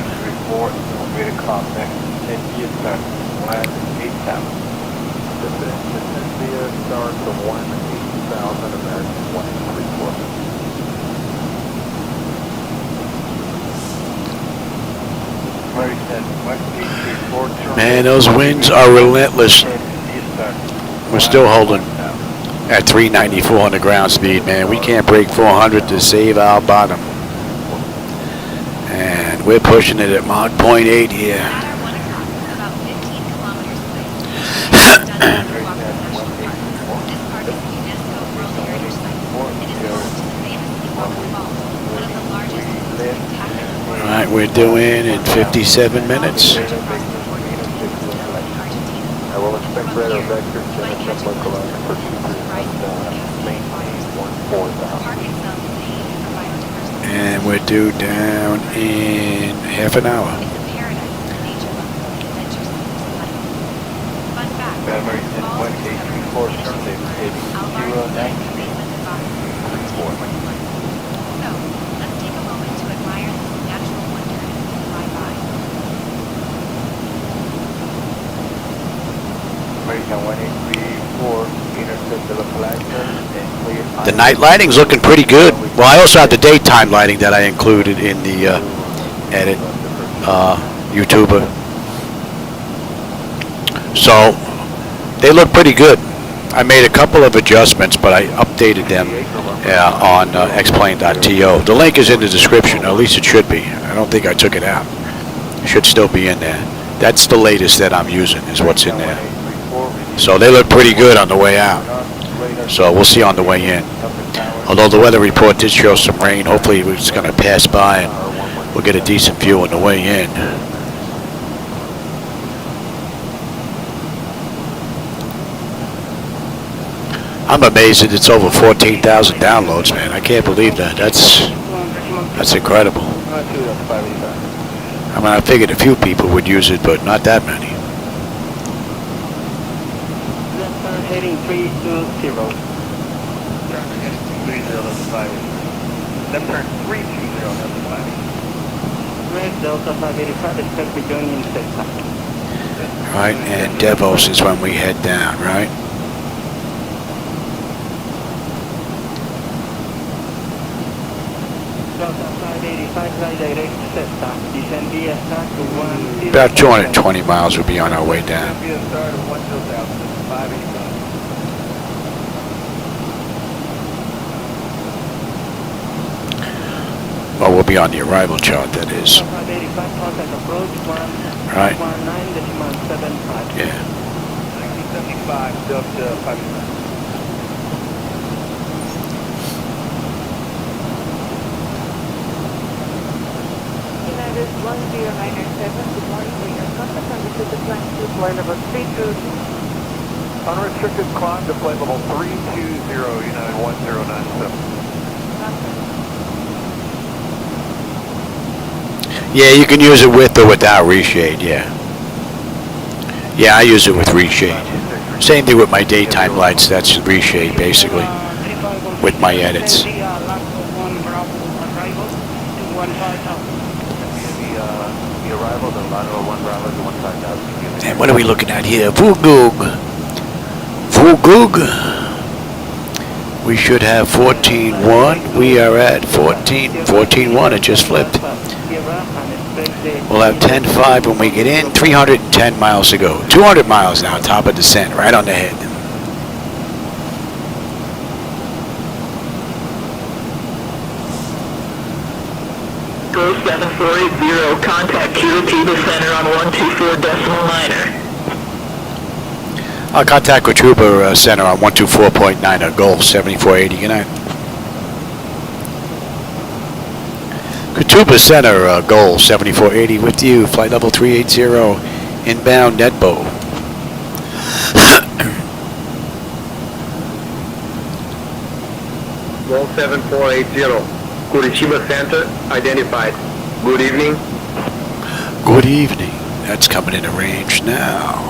Man, those winds are relentless. We're still holding at 394 on the ground speed, man. We can't break 400 to save our bottom. And we're pushing it at Mach 0.8 here. Alright, we're due in 57 minutes. I will expect radar vector to finish up localized for maintain 14,000. And we're due down in half an hour. American 1834 Sunday, heading 090. The night lighting's looking pretty good. Well, I also have the daytime lighting that I included in the edit YouTuber. So they look pretty good. I made a couple of adjustments, but I updated them on xplane.to. The link is in the description, or at least it should be. I don't think I took it out. It should still be in there. That's the latest that I'm using, is what's in there. So they look pretty good on the way out. So we'll see on the way in. Although the weather report did show some rain, hopefully it's going to pass by and we'll get a decent view on the way in. I'm amazed that it's over 14,000 downloads, man. I can't believe that. That's incredible. I mean, I figured a few people would use it, but not that many. Heading 320. Left turn 320 Delta 5. Red Delta 585, expect to join in sector. Right, and DEVOS is when we head down, right? Delta 585, right direct sector. Descend VSR to 10. About 220 miles will be on our way down. VSR to 10,585. Well, we'll be on the arrival chart, that is. Right. Yeah. 1975, Delta 585. United 10997, good morning for your contact on the Pacific Line 2, flight level 320. Unrestricted climb to flight level 320, United 1097. Yeah, you can use it with or without reshade, yeah. Yeah, I use it with reshade. Same thing with my daytime lights, that's reshade basically, with my edits. The arrival, the lateral 1 Bravo to 15,000. And what are we looking at here? Vugug. We should have 14.1. We are at 14.1. It just flipped. We'll have 10.5 when we get in. 310 miles to go. 200 miles now, top of descent, right on the head. GOL 7480, contact Cuba Center on 124.9er. I'll contact Cockpit Center on 124.9er, GOL 7480. Good night. Cockpit Center, GOL 7480 with you. Flight level 380, inbound Netbo. GOL 7480, Curitiba Center, identified. Good evening. Good evening. That's coming into range now.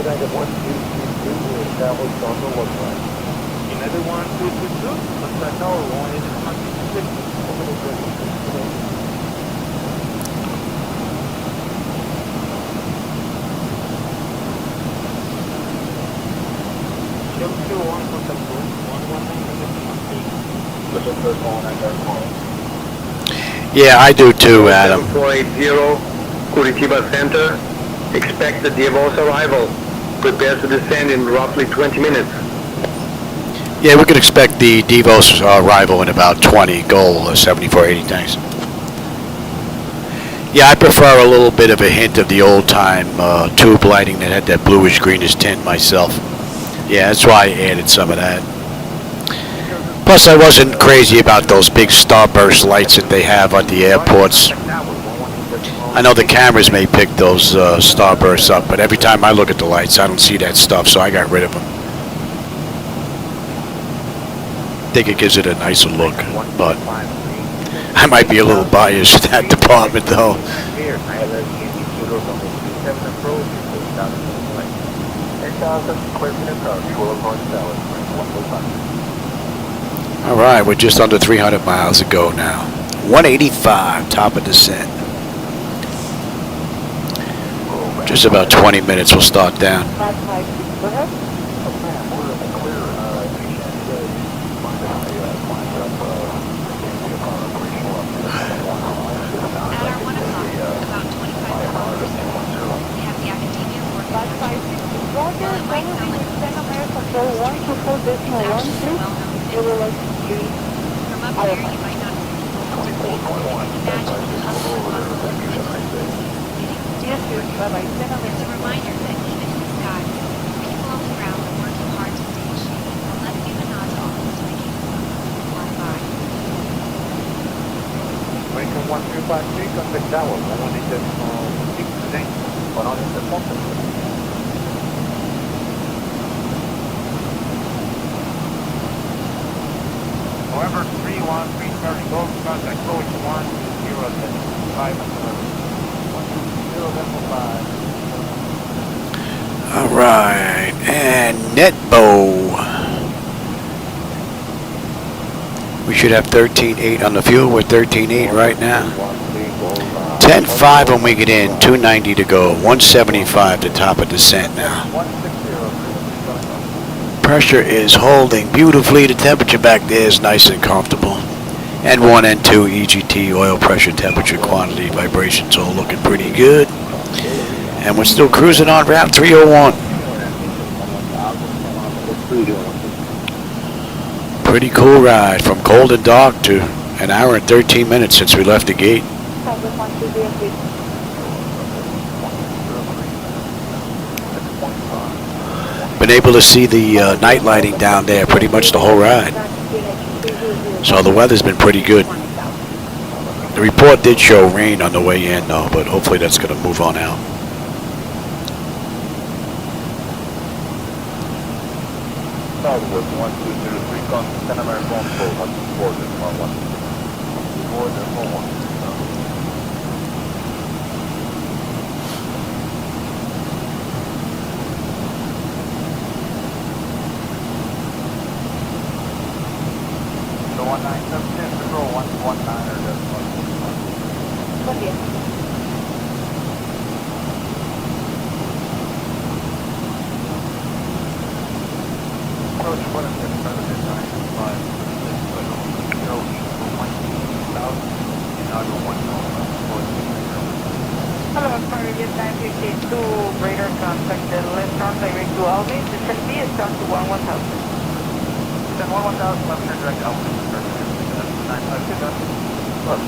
United 1222 will establish on the lookout. United 1222, looks like no, only in 160. Yeah, I do too, Adam. 480, Curitiba Center. Expect the DEVOS arrival. Prepare to descend in roughly 20 minutes. Yeah, we could expect the DEVOS arrival in about 20. GOL 7480, thanks. Yeah, I prefer a little bit of a hint of the old-time tube lighting that had that bluish-greenish tint myself. Yeah, that's why I added some of that. Plus, I wasn't crazy about those big starburst lights that they have at the airports. I know the cameras may pick those starbursts up, but every time I look at the lights, I don't see that stuff, so I got rid of them. I think it gives it a nicer look, but I might be a little biased in that department, though. All right, we're just under 300 miles to go now. 185, top of descent. Just about 20 minutes, we'll start down. It's a reminder that even in the sky, people on the ground are working hard to stay in shape. Let's give a nod to all those dedicated workers. Fly by. American 1253, contact tower. I want it to speak today. But on the bottom. However, 31330 gold, contact approach 10.5. All right, and Netbo. We should have 13.8 on the fuel. We're 13.8 right now. 10.5 when we get in. 290 to go. 175 to top of descent now. Pressure is holding beautifully. The temperature back there is nice and comfortable. And 1 and 2 EGT, oil pressure, temperature, quantity, vibrations all looking pretty good. And we're still cruising on Route 301. Pretty cool ride from cold and dark to an hour and 13 minutes since we left the gate. Been able to see the night lighting down there pretty much the whole ride. So the weather's been pretty good. The report did show rain on the way in though, but hopefully that's going to move on out. Southwest 1203, contact Pan American 4, border 11. Border 11. So 1976, control 119 or just 1. Buen día. Approach 1 Hello, Paraguay 952, radar contact the left runway direct to Albany. Descent B is down to 11,000. Descent 11,000, left turn direct Albany. 952, left.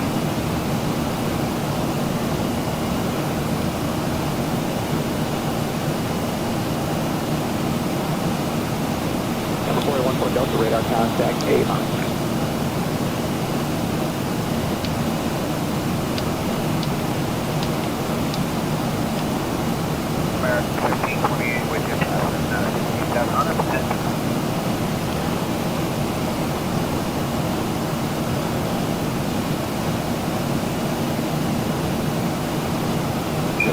Delta radar contact Avon. American 1528 with you, 700.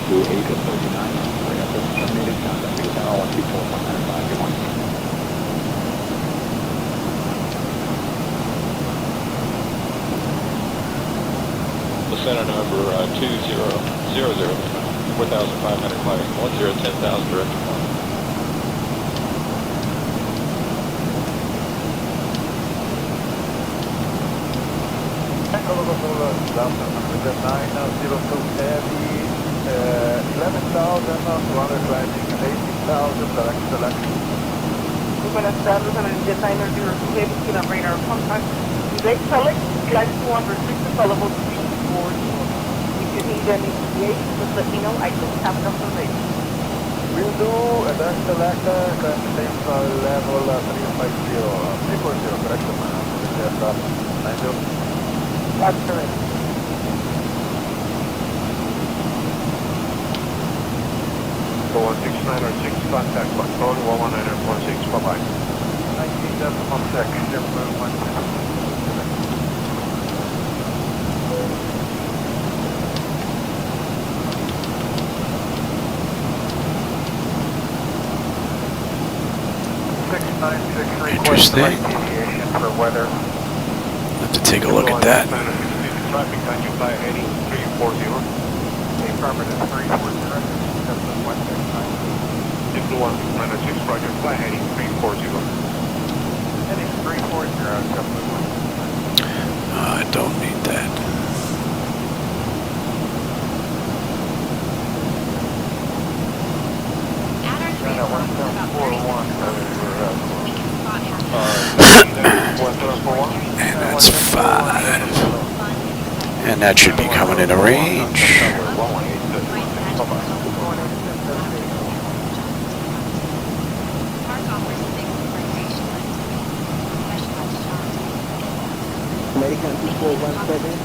to 8 to 39. We have terminated contact with channel 124.95. Center number 2000, 4,500 climbing 10,000 direct to point. Echo Local Delta number 902 Heavy, 11,200 climbing and 18,000 direct selection. Buenas tardes, en el designer 02 Heavy, to the radar contact. Direct select, climb 200, restricted to level 340. If you need any deviation, just let me know. I don't have enough information. We'll do a direct selector, climb the same level 350, 340, correct amount. Delta 90. That's correct. For 16906, contact control 119.46, bye-bye. 19.6, ship movement. Interesting. For weather. Have to take a look at that. Traffic, can you fly heading 340? Affirmative 340. If the 16906 project, fly heading 340. Heading 340, I don't need that. At our 3 o'clock, about 30 minutes we can spot And that's 5. And that should be coming in a range. American 2417,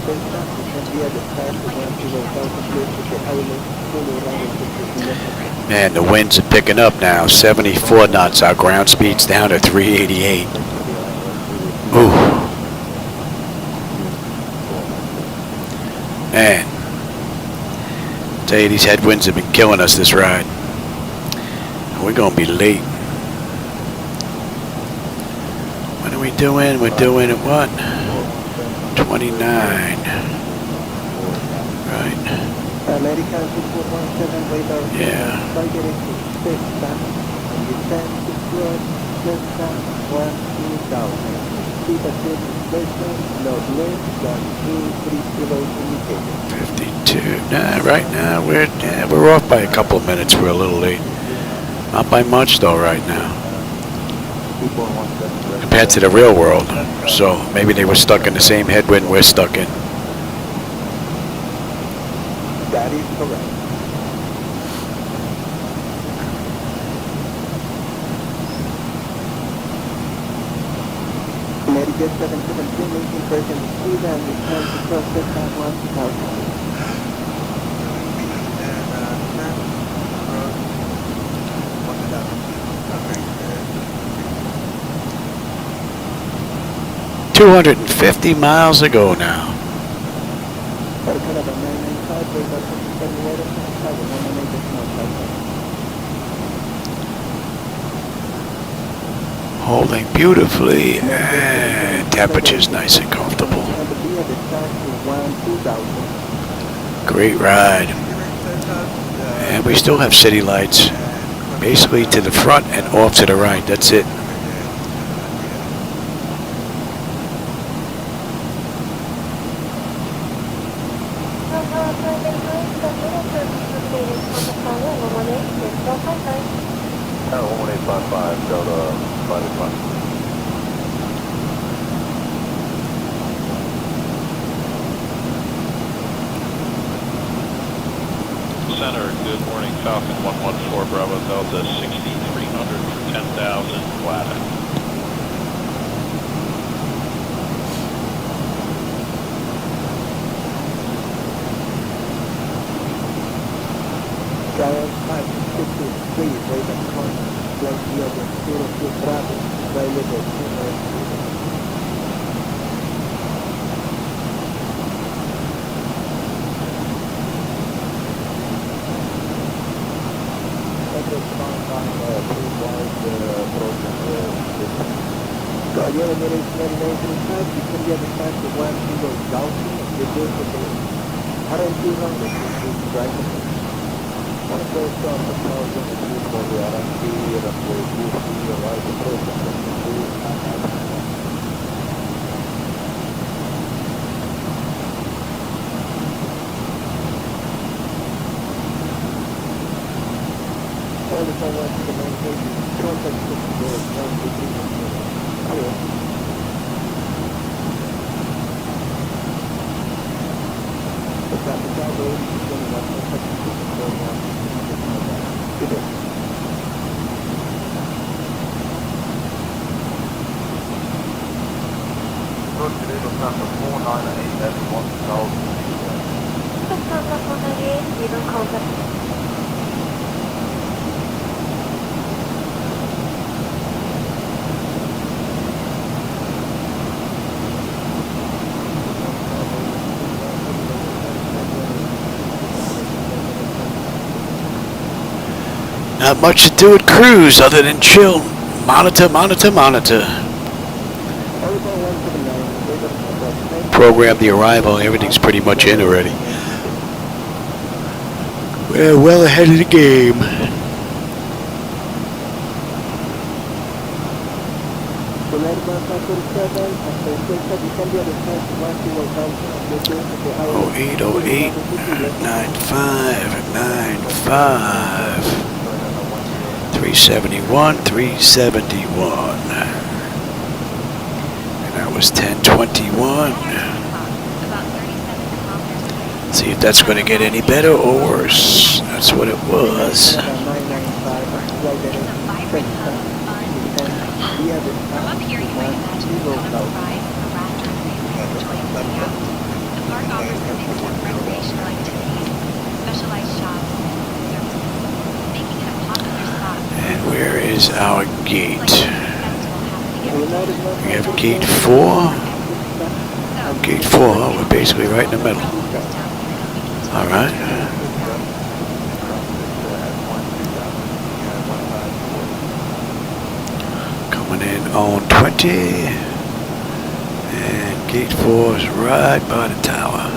Presenta, envía despair to 10,000 feet to the island, fully runway 53. Man, the winds are picking up now. 74 knots. Our ground speed's down to 388. Ooh. Man. I tell you, these headwinds have been killing us this ride. We're going to be late. What are we doing? We're doing at what? 29. Right. American 2417 radar. Yeah. Targeted to Cessna, and descend to cross Cessna 12000. Speed of displacement not less than 2-3 kilos indicated. 52. Nah, right now we're off by a couple of minutes. We're a little late. Not by much though right now. Compared to the real world. So maybe they were stuck in the same headwind we're stuck in. That is correct. American 717 making present speed and return to cross Cessna 1000. 250 miles ago now. Holding beautifully, and temperature's nice and comfortable. Great ride. And we still have city lights, basically to the front and off to the right. That's it. Channel 1855, Delta 585. Center, good morning, Falcon 114, Bravo Delta 6300 for 10,000, flat. Giant 553 radar contact, flight level 02 Bravo, available to Your Emirates Airlines Flight, you can get a time to 10,000 with this RMP runway, which is driving. One of those on the 1,000 for the RMP runway, you see your right approach and all the time to the main page, contact Procedural, 123. Hello. The traffic tower is going up to 36 Good day. Procedural number 498 at 1,000. Number 498, we don't contact. Not much to do at cruise other than chill. Monitor, monitor, monitor. Program the arrival. Everything's pretty much in already. We're well ahead of the game. Oh 808 9595 371 371. And that was 1021. See if that's going to get any better or worse. That's what it was. From up here, you might imagine the colorful rides, the raptor and enjoying sitting out. The park offers a mix of recreational activities, specialized shops, and services, making it a popular stop. And where is our gate? We have gate 4. Gate 4, we're basically right in the middle. Alright. Coming in on 20. And gate 4 is right by the tower.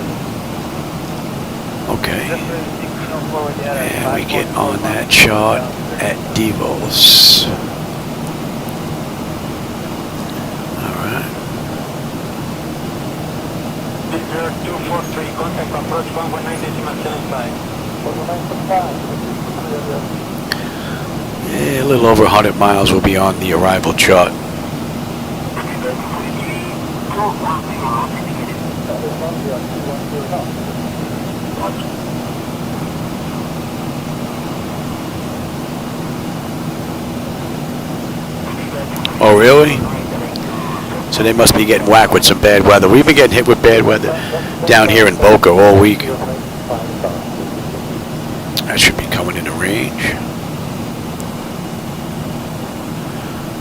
Okay. And we get on that chart at DEVOS. Alright. 243, contact approach 119.75. Yeah, a little over 100 miles will be on the arrival chart. Oh, really? So they must be getting whacked with some bad weather. We've been getting hit with bad weather down here in Boca all week. That should be coming into range.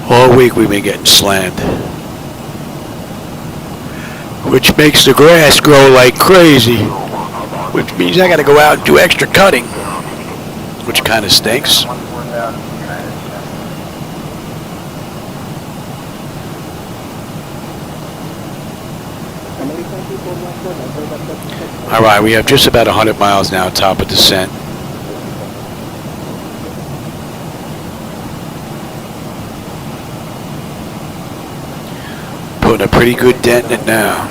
All week we've been getting slammed. Which makes the grass grow like crazy. Which means I gotta go out and do extra cutting. Which kind of stinks. Alright, we have just about 100 miles now, top of descent. Putting a pretty good dent in it now.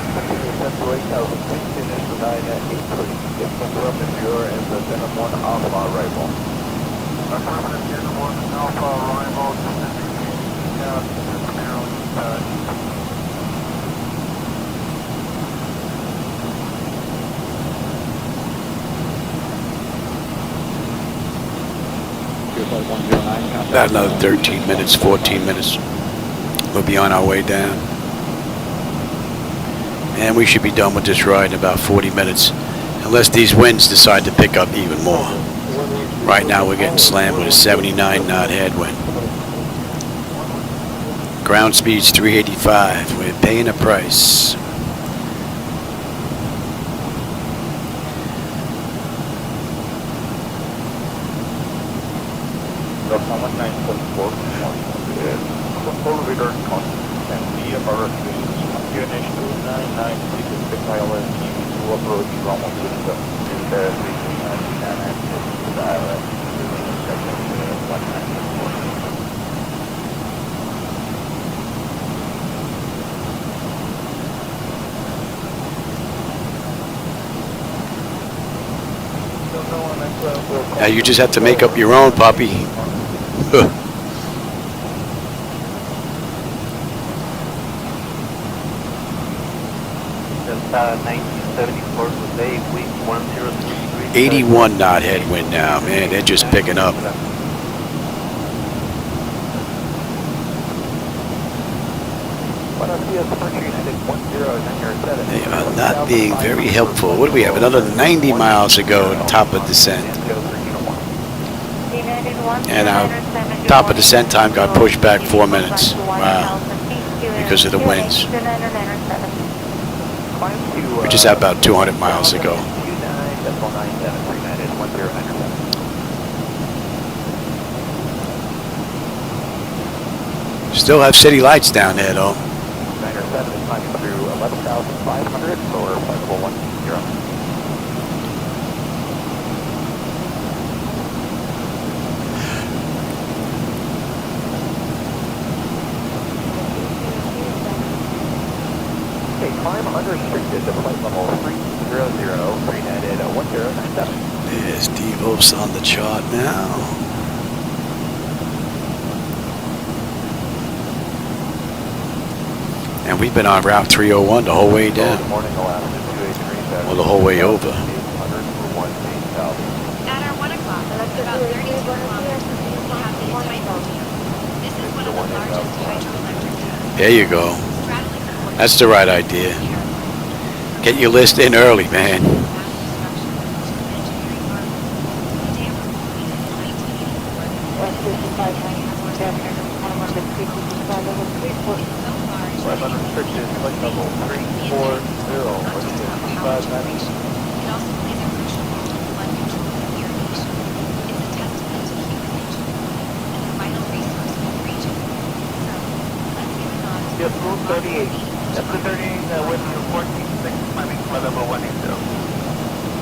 About another 13 minutes, 14 minutes. We'll be on our way down. And we should be done with this ride in about 40 minutes. Unless these winds decide to pick up even more. Right now we're getting slammed with a 79 knot headwind. Ground speed's 385. We're paying a price. VFR QNH 299, please expect ILS-Y to approach runway 27. This is 339 and this is the ILS section 1974. Now you just have to make up your own, Poppy. Huh. Delta 1974 today, wind 1063. 81 knot headwind now, man. They're just picking up. They are not being very helpful. What do we have? Another 90 miles to go at top of descent. And our top of descent time got pushed back 4 minutes. Wow. Because of the winds. We just have about 200 miles to go. Still have city lights down there, though. 907 is climbing through 11,500 for flight level 10. Okay, climb unrestricted to flight level 300, pre-netted 1097. There's DEVOS on the chart now. And we've been on Route 301 the whole way down. Or the whole way over. At our 1 o'clock, about 32 kilometers, we have the Asuncion. This is one of the largest hydroelectric dams. There you go. That's the right idea. Get your list in early, man. Flight unrestricted, flight level 340, It also plays a crucial role in flood control and irrigation. It's a testament to human nature and a vital resource for the region. So, let's give it on. Yes, Route 38. That's the 38 with your 14-6 climbing flight level 180.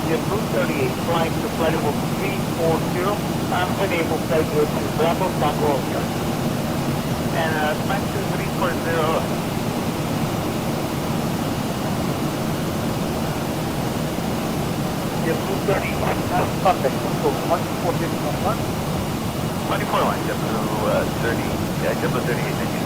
Yes, Route 38 flying to flight level 340. I'm enable flight to Bravo Tango Oscar. And climb to 340. Yes, Route 30. That's contact. So 140.1. 24 line, W30. Yeah, W38, thank you.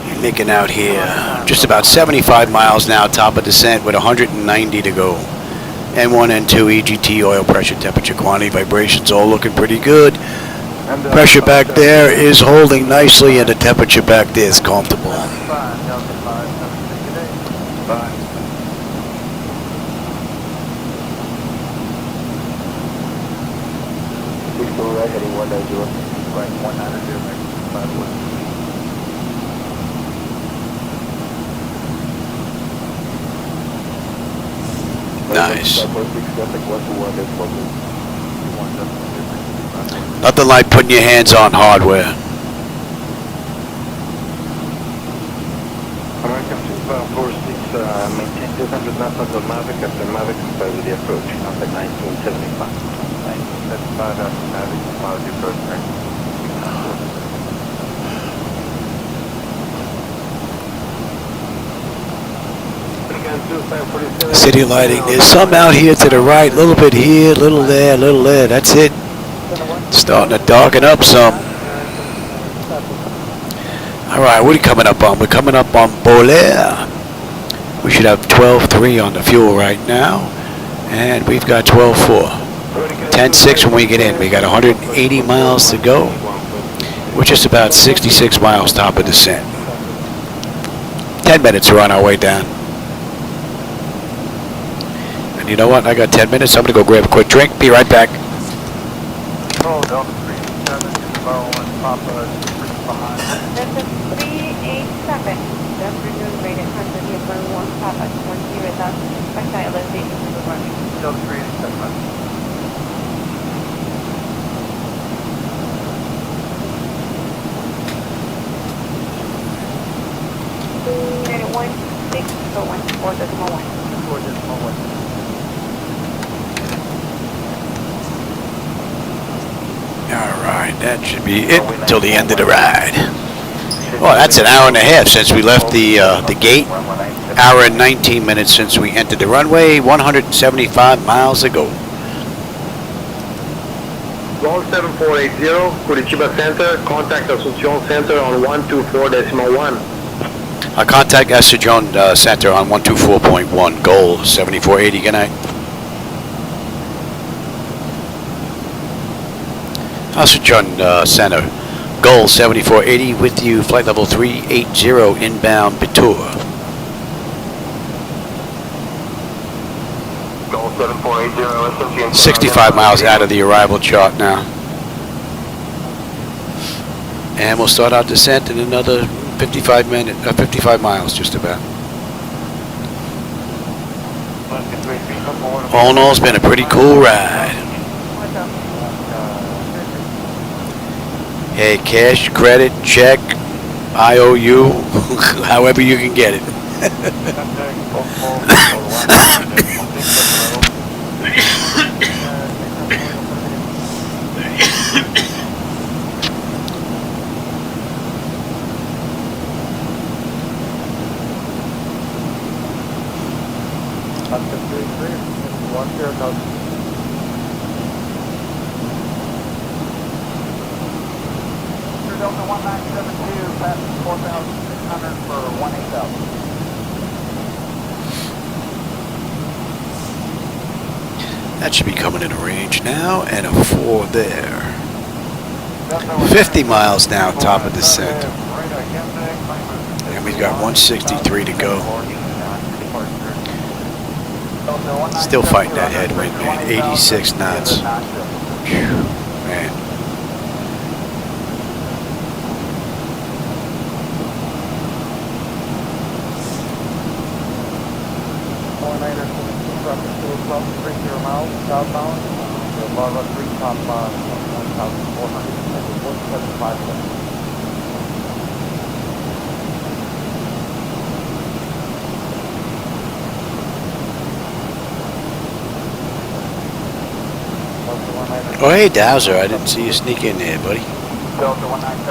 You're making out here just about 75 miles now, top of descent with 190 to go. N1, N2, EGT, oil pressure, temperature, quantity, vibrations, all looking pretty good. Pressure back there is holding nicely, and the temperature back there is comfortable. Nice. Nothing like putting your hands on hardware. American 246, maintain 200 knots until Mavic after Mavic comply with the approach, after 1975. 1975 after Mavic comply with the approach, right? City lighting. There's some out here to the right, a little bit here, a little there, a little there. That's it. Starting to darken up some. All right, what are we coming up on? We're coming up on Bolaire. We should have 12.3 on the fuel right now. And we've got 12.4. 10.6 when we get in. We got 180 miles to go. We're just about 66 miles top of descent. 10 minutes we're on our way down. And you know what? I got 10 minutes. I'm going to go grab a quick drink. Be right back. Oh, Delta 37, Papa, behind. Delta 387. Delta rated 100 here for 1 Papa, 10,000. Expect ILS-Y to the running. Delta 387. 4.1. Alright, that should be it until the end of the ride. Well, that's an hour and a half since we left the gate. Hour and 19 minutes since we entered the runway. 175 miles ago. GOL 7480, Curitiba Center, contact Asuncion Center on 124.1. Contact Asuncion Center on 124.1. GOL 7480, good night. Asuncion Center, GOL 7480 with you, flight level 380 inbound Bitur. GOL 7480, Asuncion 65 miles out of the arrival chart now. And we'll start our descent in another 55 miles just about. All in all, it's been a pretty cool ride. Hey, cash, credit, check, IOU, however you can get it. Delta 1972, passing 4,600 for 18,000. That should be coming in a range now, and a 4 there. 50 miles now, top of descent. And we've got 163 to go. Still fighting that headwind, man. 86 knots. Phew, man. Southbound, Barra 3 top 1,475. Oh, hey, Dowser, I didn't see you sneak in there, buddy.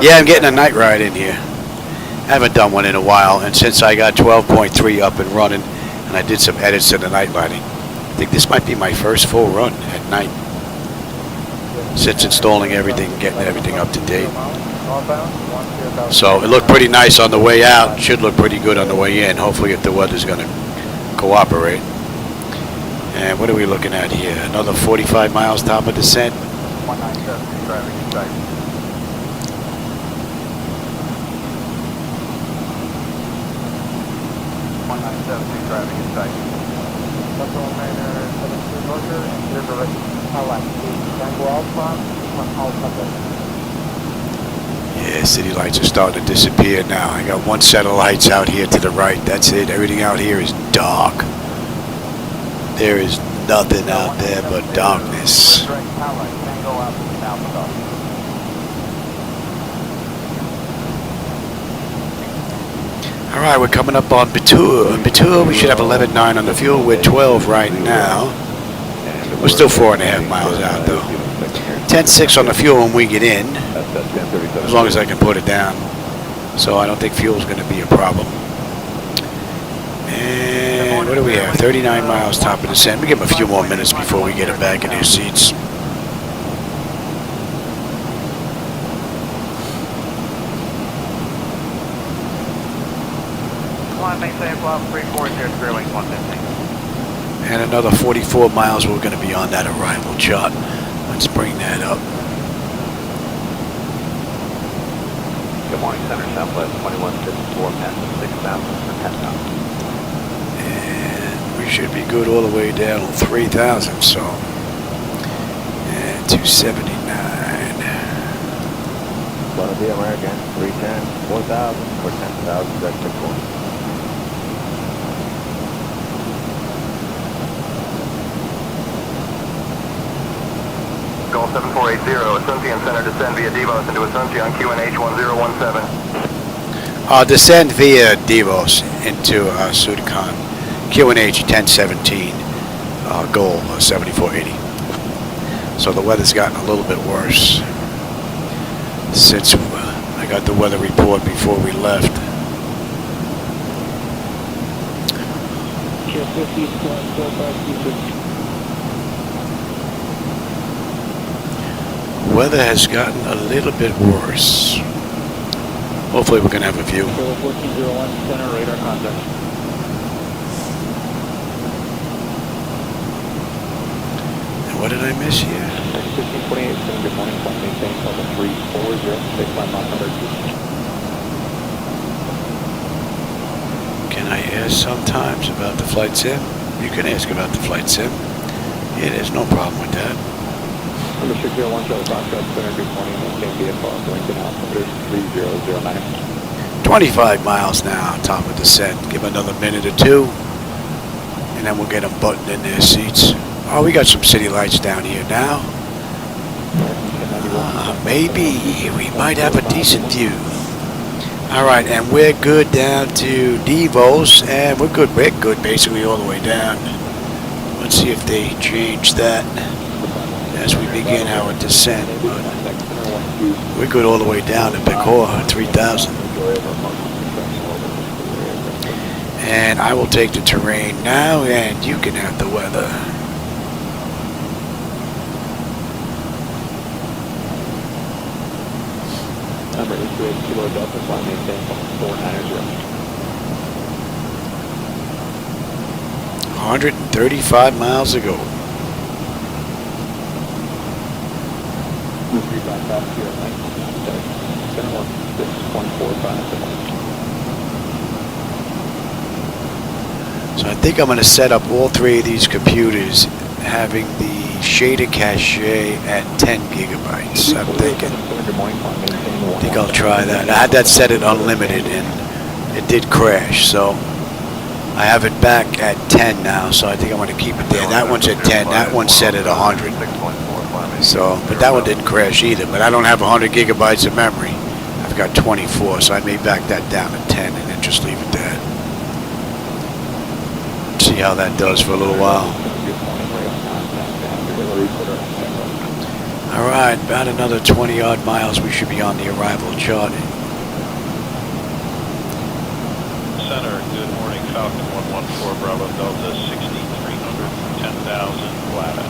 Yeah, I'm getting a night ride in here. I haven't done one in a while, and since I got 12.3 up and running, and I did some edits to the night lighting, I think this might be my first full run at night since installing everything, getting everything up to date. So it looked pretty nice on the way out. Should look pretty good on the way in. Hopefully, if the weather's going to cooperate. And what are we looking at here? Another 45 miles top of descent. 197 driving in sight. 197 driving in sight. Yeah, city lights are starting to disappear now. I got one set of lights out here to the right. That's it. Everything out here is dark. There is nothing out there but darkness. All right, we're coming up on Bitur. Bitur, we should have 11.9 on the fuel. We're 12 right now. We're still 4.5 miles out, though. 10.6 on the fuel when we get in, as long as I can put it down. So I don't think fuel's going to be a problem. And what do we have? 39 miles top of descent. We give them a few more minutes before we get them back in their seats. And another 44 miles we're going to be on that arrival chart. Let's bring that up. Good morning, Center Southwest 2154, passing 6,000 for 10,000. And we should be good all the way down on 3,000, so. And 279. One of the American 310, 4,000 for 10,000, that's the course. GOL 7480, Asuncion Center, descend via DEVOS into Asuncion, QNH 1017. Descend via DEVOS into Asuncion, QNH 1017, GOL 7480. So the weather's gotten a little bit worse since I got the weather report before we left. Weather has gotten a little bit worse. Hopefully we can have a view. 1401 center radar contact. And what did I miss here? 1528, good morning, flight maintain level 340, take climb Mach 102. Can I ask sometimes about the flight sim? You can ask about the flight sim. Yeah, there's no problem with that. Number 601, Charlie Foxtrot, center, good morning, maintain VFR, Lincoln altimeter 3009. 25 miles now, top of descent. Give another minute or two, and then we'll get them buttoned in their seats. Oh, we got some city lights down here now. Maybe we might have a decent view. All right, and we're good down to DEVOS, and we're good basically all the way down. Let's see if they change that as we begin our descent. But we're good all the way down to Pecora, 3,000. And I will take the terrain now, and you can have the weather. Number 88, Kilo Delta, flight maintain 490. 135 miles ago. 355 here, 6.45. So I think I'm going to set up all three of these computers having the shader cache at 10 gigabytes. I'm thinking. I think I'll try that. I had that set at unlimited and it did crash, so I have it back at 10 now, so I think I'm going to keep it there. That one's at 10, that one's set at 100. So, but that one didn't crash either, but I don't have 100 gigabytes of memory. I've got 24, so I may back that down to 10 and then just leave it there. See how that does for a little while. All right, about another 20 odd miles, we should be on the arrival chart. Center, good morning, Falcon 114 Bravo Delta 6300, 10,000 Flata.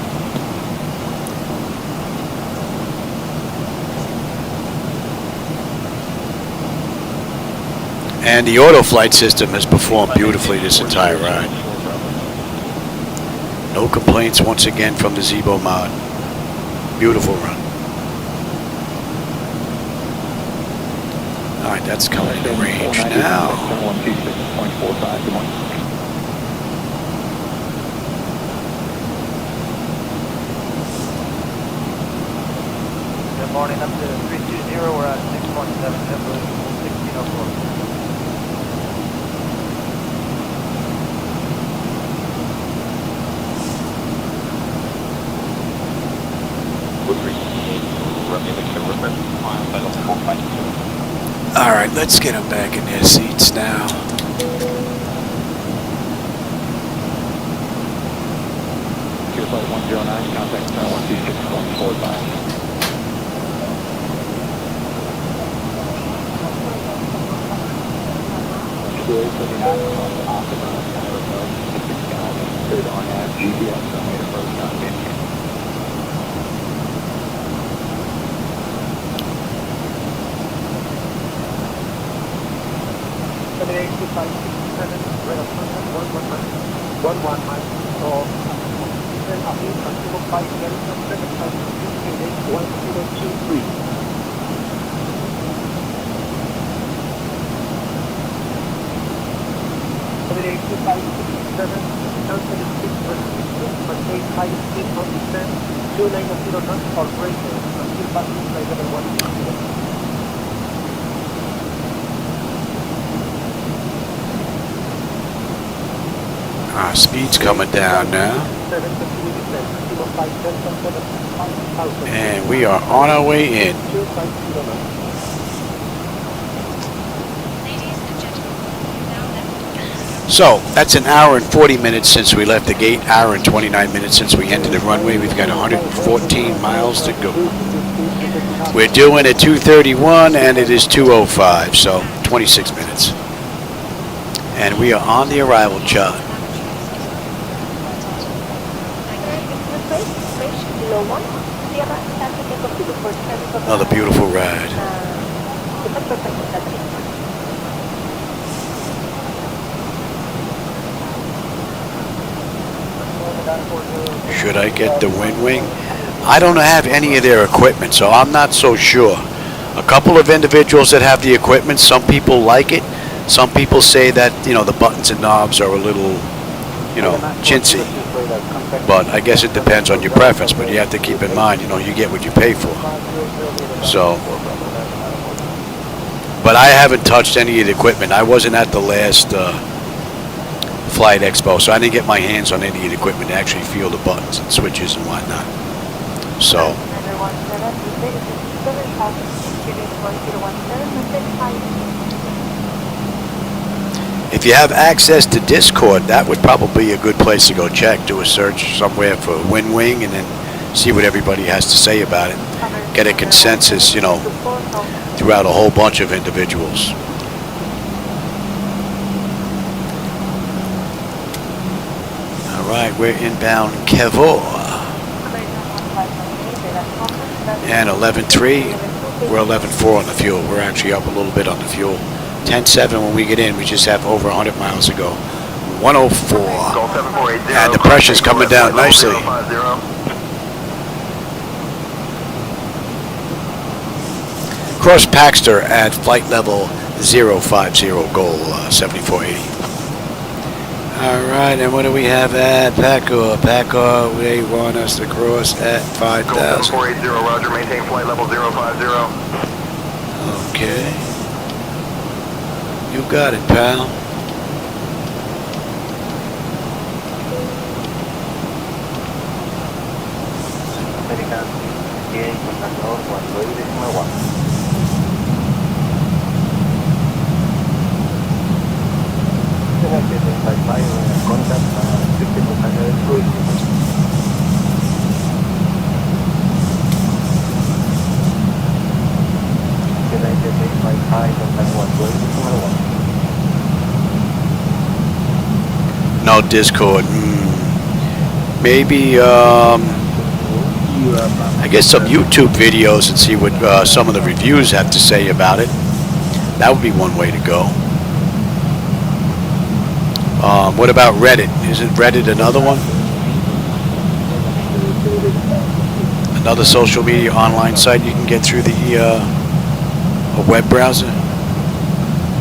And the auto flight system has performed beautifully this entire ride. No complaints once again from the ZiboMod. Beautiful run. All right, that's coming into range now. Good morning, up to 320, we're at 6.7, 1604. All right, let's get them back in their seats now. Tier flight 109, contact center 126.45. GPS, Speed's coming down now. And we are on our way in. So that's an hour and 40 minutes since we left the gate, hour and 29 minutes since we entered the runway. We've got 114 miles to go. We're doing at 2:31 and it is 2:05, so 26 minutes. And we are on the arrival chart. Another beautiful ride. Should I get the wind wing? I don't have any of their equipment, so I'm not so sure. A couple of individuals that have the equipment, some people like it. Some people say that, you know, the buttons and knobs are a little, you know, chintzy. But I guess it depends on your preference, but you have to keep in mind, you know, you get what you pay for. So, but I haven't touched any of the equipment. I wasn't at the last Flight Expo, so I didn't get my hands on any of the equipment to actually feel the buttons and switches and whatnot. So, if you have access to Discord, that would probably be a good place to go check. Do a search somewhere for wind wing and then see what everybody has to say about it. Get a consensus, you know, throughout a whole bunch of individuals. All right, we're inbound Kevo. And 11.3, we're 11.4 on the fuel. We're actually up a little bit on the fuel. 10.7 when we get in, we just have over 100 miles to go. 104. And the pressure's coming down nicely. Cross Paxter at flight level 050, GOL 7480. Alright, and what do we have at Paco? Paco, they want us to cross at 5,000. 480, roger, maintain flight level 050. Okay. You got it, pal. No Discord. Maybe, I guess some YouTube videos and see what some of the reviews have to say about it. That would be one way to go. What about Reddit? Isn't Reddit another one? Another social media online site you can get through the a web browser?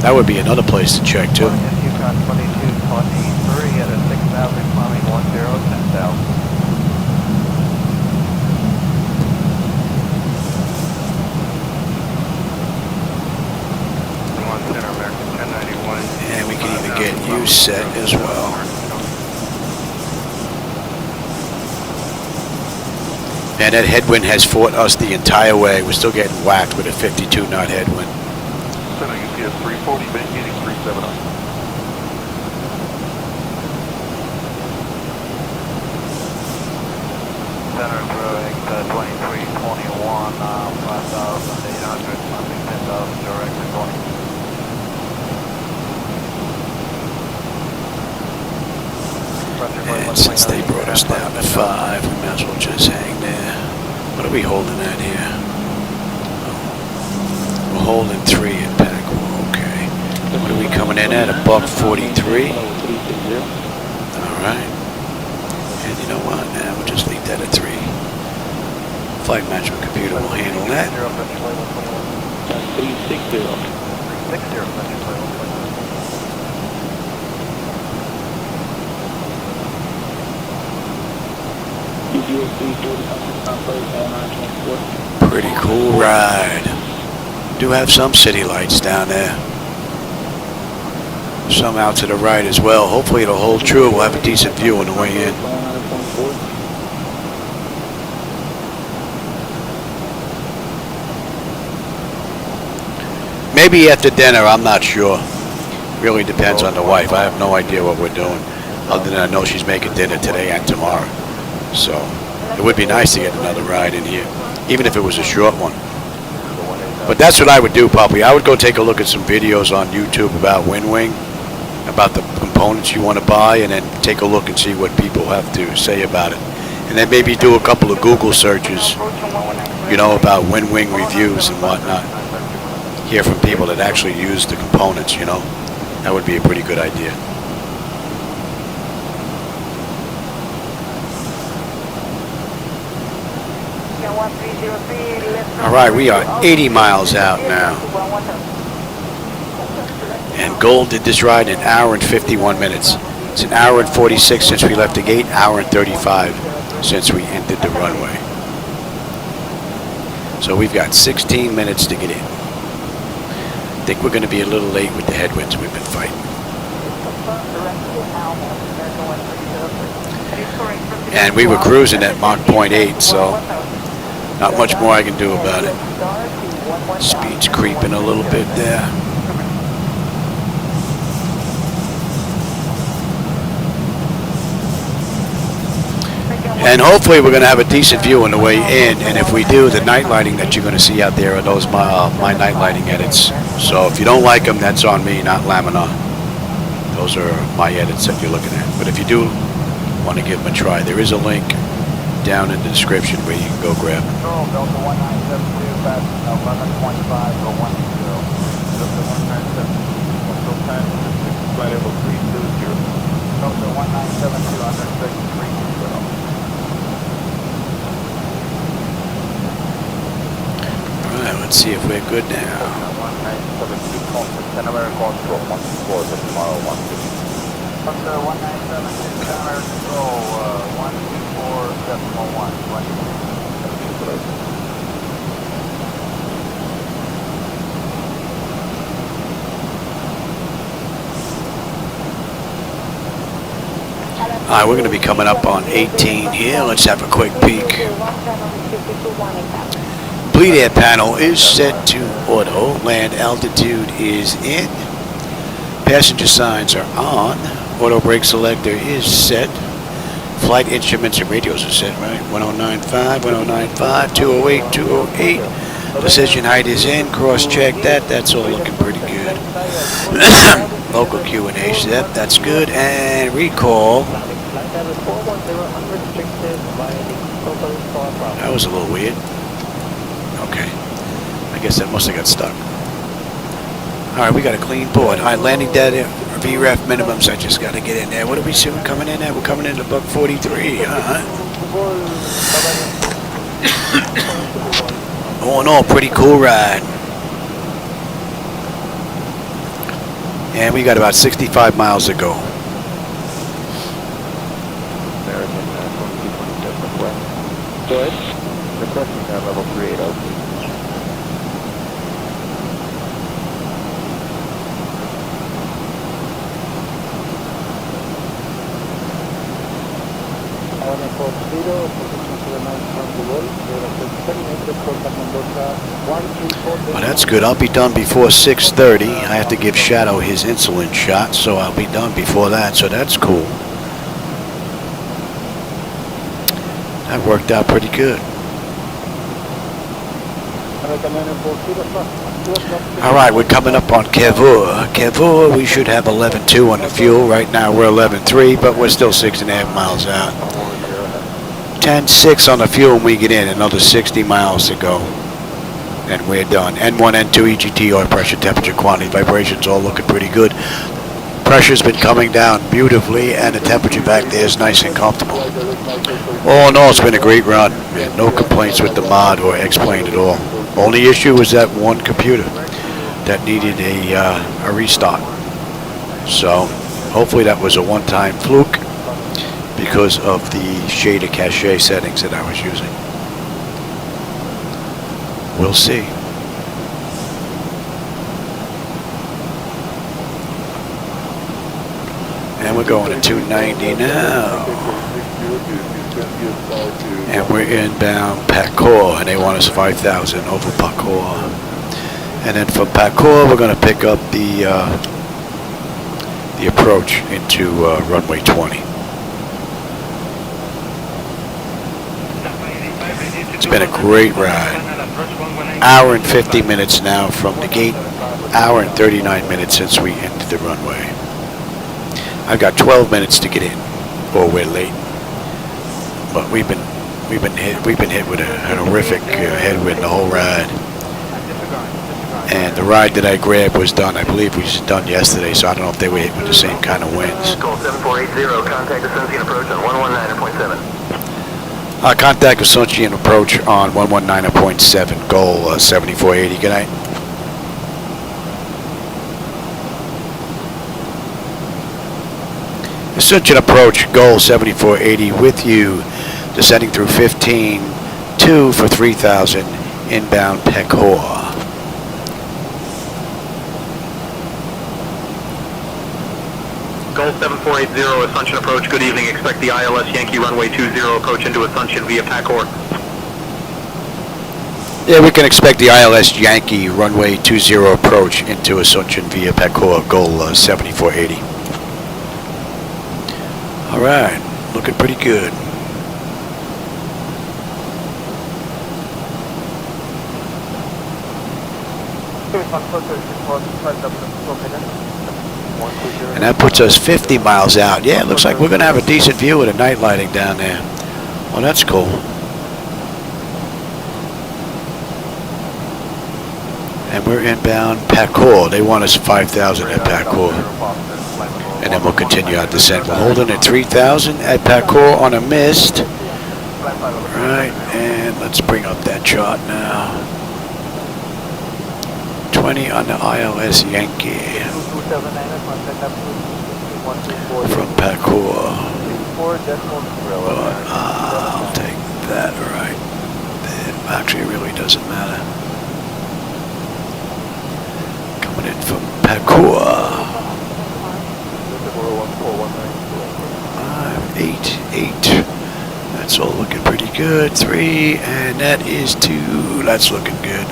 That would be another place to check too. Yukon 2223 at a 6,000 climbing 10, 10,000. And we can even get you set as well. And that headwind has fought us the entire way. We're still getting whacked with a 52 knot headwind. Center UPS 340, maintaining 370. Center growing 2321, 5,800, climbing 10,000, directly 20. And since they brought us down to 5, we might as well just hang there. What are we holding at here? We're holding 3 at Paco. Okay. What are we coming in at? $143. Alright. And you know what? Nah, we'll just leave that at 3. Flight management computer will handle that. 360. 360. Pretty cool ride. Do have some city lights down there. Some out to the right as well. Hopefully it'll hold true. We'll have a decent view on the way in. Maybe after dinner, I'm not sure. Really depends on the wife. I have no idea what we're doing, other than I know she's making dinner today and tomorrow. So it would be nice to get another ride in here, even if it was a short one. But that's what I would do, probably. I would go take a look at some videos on YouTube about WinWing, about the components you want to buy, and then take a look and see what people have to say about it. And then maybe do a couple of Google searches, you know, about WinWing reviews and whatnot. Hear from people that actually use the components, you know. That would be a pretty good idea. All right, we are 80 miles out now. And GOL did this ride in an hour and 51 minutes. It's an hour and 46 since we left the gate, hour and 35 since we entered the runway. So we've got 16 minutes to get in. I think we're going to be a little late with the headwinds we've been fighting. And we were cruising at Mach 0.8, so not much more I can do about it. Speed's creeping a little bit there. And hopefully we're going to have a decent view on the way in, and if we do, the night lighting that you're going to see out there are those my night lighting edits. So if you don't like them, that's on me, not Laminar. Those are my edits that you're looking at. But if you do want to give them a try, there is a link down in the description where you can go grab them. Delta 1972, fast 11.5 or 10. Delta 1972, control time, flight level 320. Delta 1972, under 320. Alright, let's see if we're good now. 1972, contact American control, 124, tomorrow 150. Delta 1972, American control, 124.1. Alright, we're going to be coming up on 18 here. Let's have a quick peek. Bleed air panel is set to auto. Land altitude is in. Passenger signs are on. Auto brake selector is set. Flight instruments and radios are set, right? 1095, 1095, 208, 208. Decision height is in. Cross-check that. That's all looking pretty good. Local Q&A set. That's good. And recall. That was a little weird. Okay. I guess that must have got stuck. Alright, we got a clean board. Alright, landing data, VREF minimums. I just got to get in there. What are we soon coming in at? We're coming in at buck 43. All in all, pretty cool ride. And we got about 65 miles to go. Good. Requesting level 380. Well, that's good. I'll be done before 6:30. I have to give Shadow his insulin shot, so I'll be done before that, so that's cool. That worked out pretty good. Alright, we're coming up on Cavour. Cavour, we should have 11.2 on the fuel. Right now we're 11.3, but we're still 6.5 miles out. 10.6 on the fuel when we get in. Another 60 miles to go. And we're done. N1, N2, EGT, oil pressure, temperature, quantity, vibrations, all looking pretty good. Pressure's been coming down beautifully, and the temperature back there is nice and comfortable. All in all, it's been a great run. Man, no complaints with the mod or X-plane at all. Only issue was that one computer that needed a restart. So hopefully that was a one-time fluke because of the shader cache settings that I was using. We'll see. And we're going to 290 now. And we're inbound Pacour, and they want us 5,000 over Pacour. And then from Pacour, we're going to pick up the the approach into runway 20. It's been a great ride. Hour and 50 minutes now from the gate. Hour and 39 minutes since we entered the runway. I've got 12 minutes to get in, or we're late. But we've been hit with a horrific headwind the whole ride. And the ride that I grabbed was done, I believe it was done yesterday, so I don't know if they were hit with the same kind of winds. GOL 7480, contact Asuncion approach on 119.7. Contact Asuncion approach on 119.7, GOL 7480. Good night. Asuncion approach, GOL 7480 with you, descending through 15-2 for 3000, inbound Pecor. GOL 7480, Asuncion approach, good evening. Expect the ILS-Yankee runway 20 approach into Asuncion via Pecor. Yeah, we can expect the ILS-Yankee runway 20 approach into Asuncion via Pecor, GOL 7480. All right, looking pretty good. And that puts us 50 miles out. Yeah, it looks like we're going to have a decent view with the night lighting down there. Oh, that's cool. And we're inbound Pecor. They want us 5,000 at Pecor. And then we'll continue our descent. We're holding at 3,000 at Pecor on a mist. Right, and let's bring up that chart now. 20 on the ILS-Yankee. From Pecor. I'll take that right. It actually really doesn't matter. Coming in from Pecor. 588. That's all looking pretty good. 3, and that is 2. That's looking good.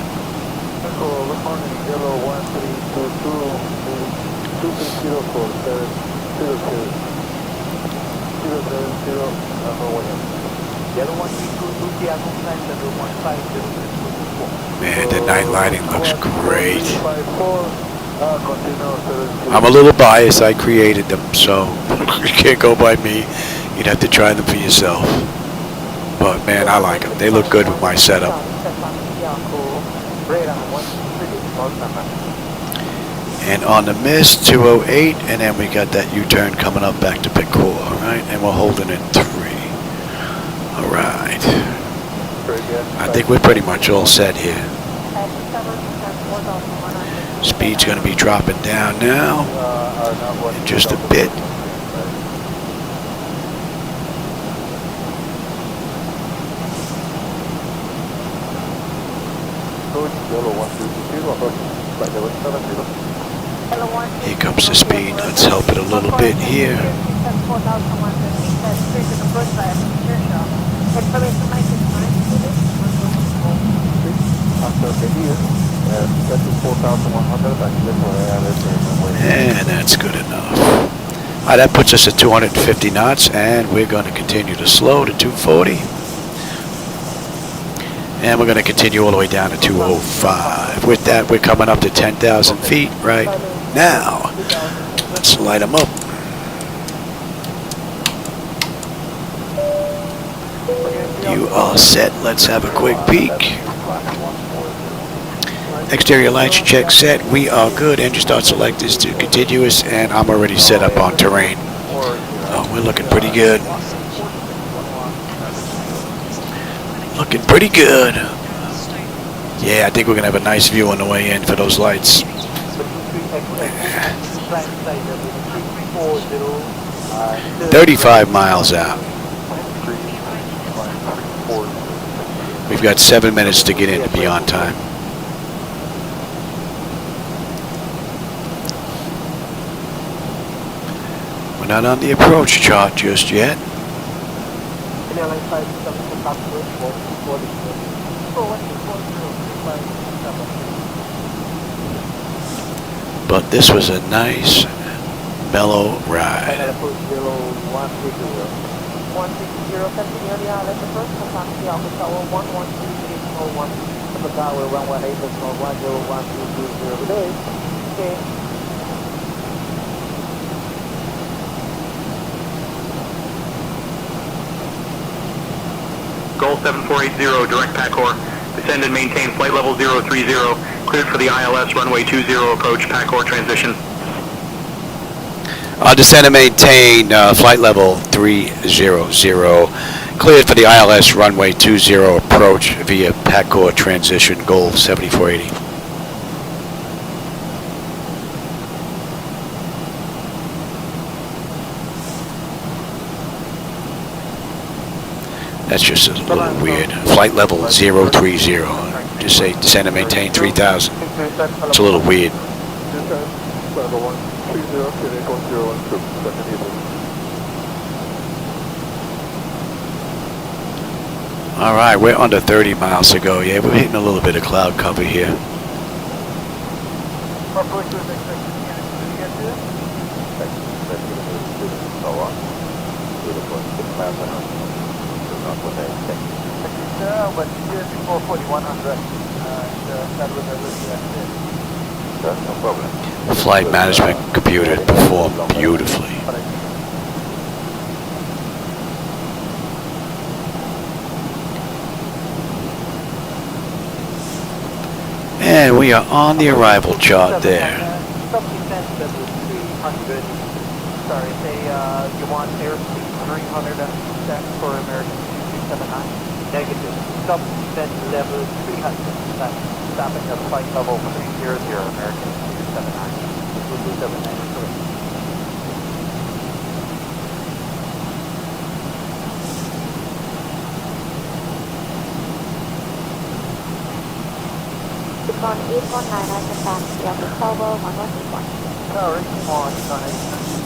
Man, the night lighting looks great. I'm a little biased. I created them, so you can't go by me. You'd have to try them for yourself. But man, I like them. They look good with my setup. And on the mist, 208, and then we got that U-turn coming up back to Pecor, right? And we're holding in 3. All right. I think we're pretty much all set here. Speed's going to be dropping down now in just a bit. Here comes the speed. Let's help it a little bit here. And that's good enough. All right, that puts us at 250 knots, and we're going to continue to slow to 240. And we're going to continue all the way down to 205. With that, we're coming up to 10,000 feet right now. Let's light them up. You are set. Let's have a quick peek. Exterior lights check set. We are good. Engine start selectors to continuous, and I'm already set up on terrain. Oh, we're looking pretty good. Looking pretty good. Yeah, I think we're going to have a nice view on the way in for those lights. 35 miles out. We've got 7 minutes to get in to be on time. We're not on the approach chart just yet. But this was a nice mellow ride. approach 0160. 160, continue the ILS approach, contact the Alpha Tower 113.1. Alpha Tower 118.101220 today. Okay. GOL 7480, direct PACOR. Descend and maintain flight level 030. Cleared for the ILS runway 20 approach, PACOR transition. Descend and maintain flight level 300. Cleared for the ILS runway 20 approach via PACOR transition, GOL 7480. That's just a little weird. Flight level 030. Just say descend and maintain 3000. It's a little weird. All right, we're under 30 miles to go. Yeah, we're hitting a little bit of cloud cover here. But here's before 4100. That was No problem. The flight management computer performed beautifully. And we are on the arrival chart there. Sorry, say you want airspeed 300 for American 279. Negative. Subsend level 300. That's stopping at flight level 300, American 279. This will be 793. On 819, I can pass the Alpha Tower 1161. Sorry, on 819.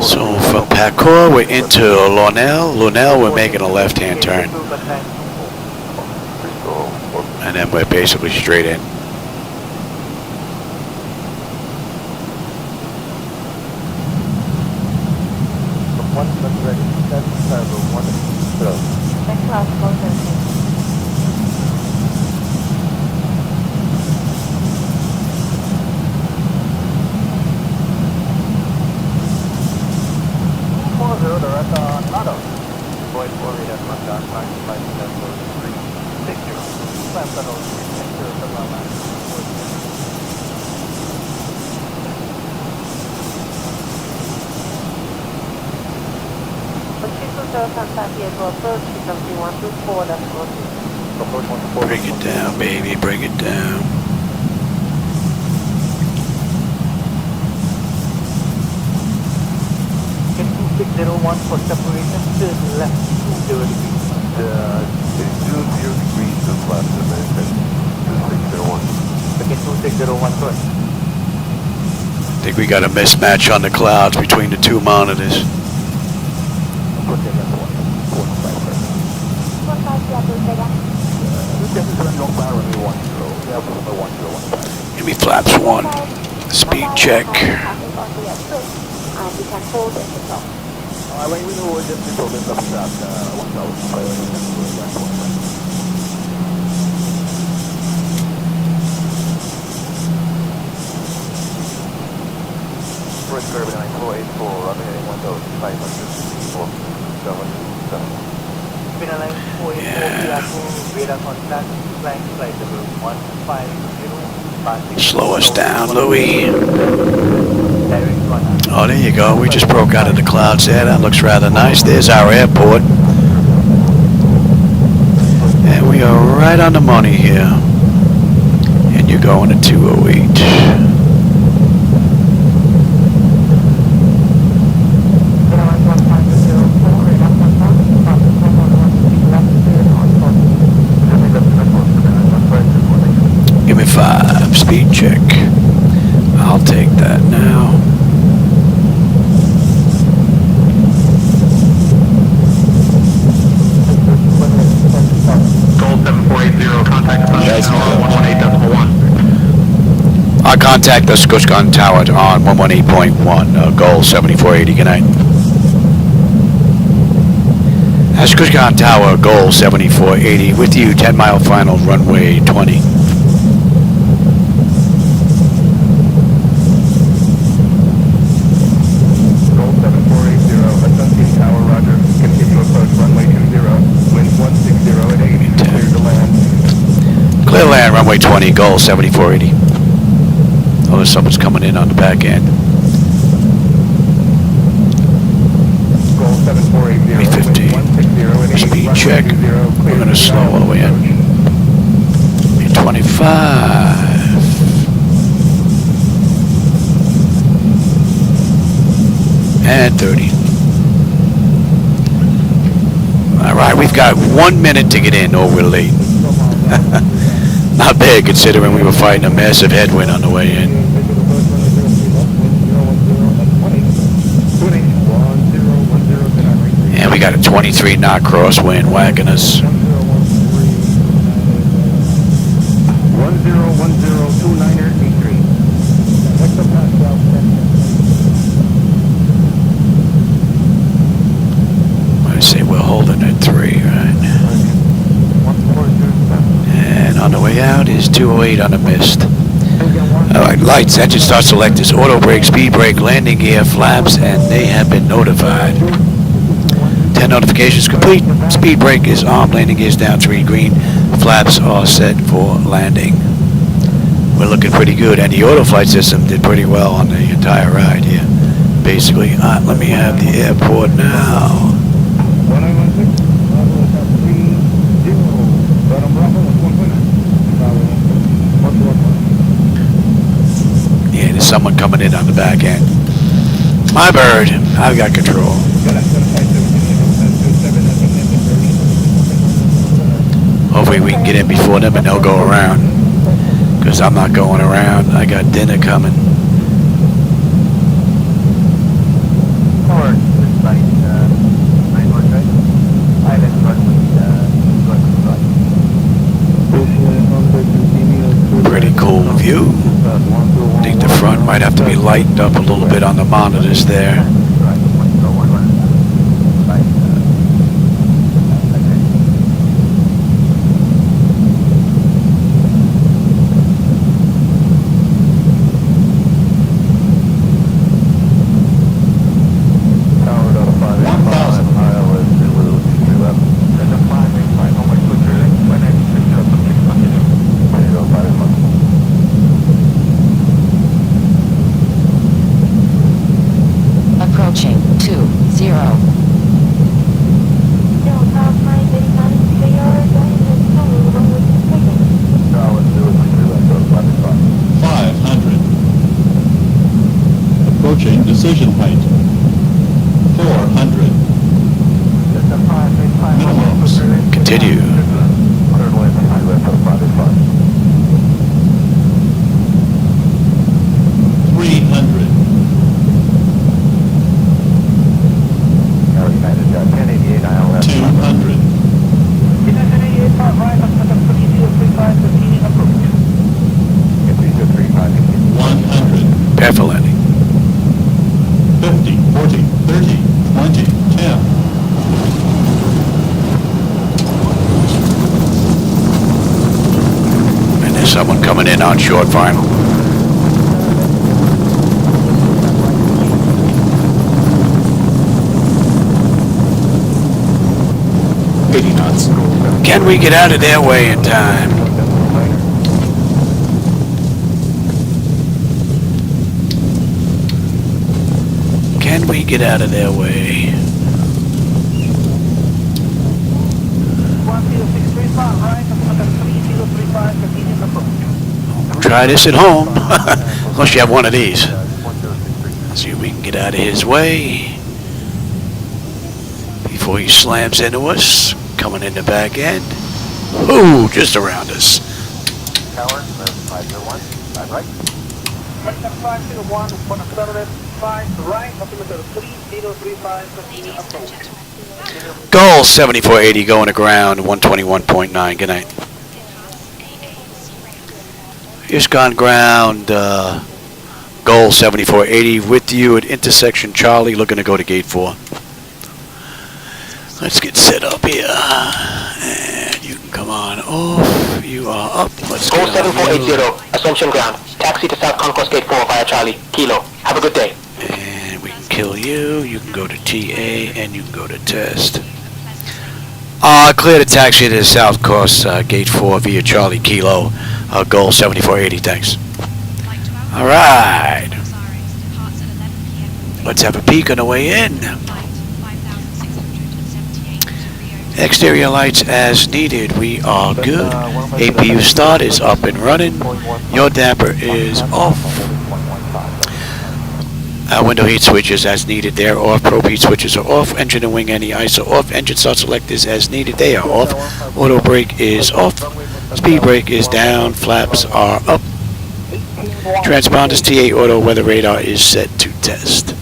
So from PACOR, we're into Lunel. Lunel, we're making a left-hand turn. And then we're basically straight in. Bring it down, baby, bring it down. Get 2601 for separation, turn left 20 degrees. 20 degrees to left, American 2601. Okay, 2601 first. I think we got a mismatch on the clouds between the two monitors. Give me flaps 1. Speed check. First curve 9484, runway heading 1,564, 777. Slow us down, Louis. Oh, there you go. We just broke out of the clouds there. That looks rather nice. There's our airport. And we are right on the money here. And you're going to 208. Give me 5, speed check. I'll take that now. GOL 7480, Contact the Asuncion Tower on 118.1, GOL 7480, good night. Asuncion Tower, GOL 7480, with you, 10-mile final, runway 20. GOL 7480, Asuncion Tower, roger. Continue approach runway 20, winds 160 at 80, clear to land. Clear land, runway 20, GOL 7480. Oh, there's someone's coming in on the back end. GOL 7480, 350. Speed check. We're going to slow all the way in. 25. And 30. All right, we've got 1 minute to get in, or we're late. Not bad, considering we were fighting a massive headwind on the way in. And we got a 23 knot crosswind whacking us. 10102983. I say we're holding at 3, right? And on the way out is 208 on the mist. Alright, lights, engine start selectors, auto brake, speed brake, landing gear, flaps, and they have been notified. 10 notifications complete. Speed brake is on, landing gear is down, 3 green. Flaps are set for landing. We're looking pretty good, and the auto flight system did pretty well on the entire ride here. Basically, let me have the airport now. Yeah, there's someone coming in on the back end. My bird, I've got control. Hopefully we can get in before them and they'll go around. Because I'm not going around. I got dinner coming. Pretty cool view. I think the front might have to be lightened up a little bit on the monitors there. Approaching 20. Approaching decision height. 400. Minimums. Continue. 300. 200. 100. Prepare for landing. 50, 40, 30, 20, 10. And there's someone coming in on short final. Can we get out of their way in time? Can we get out of their way? Try this at home. Unless you have one of these. See if we can get out of his way before he slams into us. Coming in the back end. Ooh, just around us. Tower, 501, 5 right. 501, 5 right, altimeter 3035, continue approach. GOL 7480 going to ground, 121.9. Good night. Just gone ground, GOL 7480 with you at intersection Charlie, looking to go to gate 4. Let's get set up here. And you can come on off. You are up. Let's GOL get on 7480, Asuncion ground. Taxi to South Concourse Gate 4 via Charlie. Kilo. Have a good day. And we can kill you. You can go to TA and you can go to test. Clear the taxi to the South Course Gate 4 via Charlie Kilo. GOL 7480, thanks. Alright. Let's have a peek on the way in. Exterior lights as needed. We are good. APU start is up and running. Your damper is off. Window heat switches as needed. They're off. Probe heat switches are off. Engine and wing anti-ice are off. Engine start selectors as needed. They are off. Auto brake is off. Speed brake is down. Flaps are up. Transponders TA auto weather radar is set to test.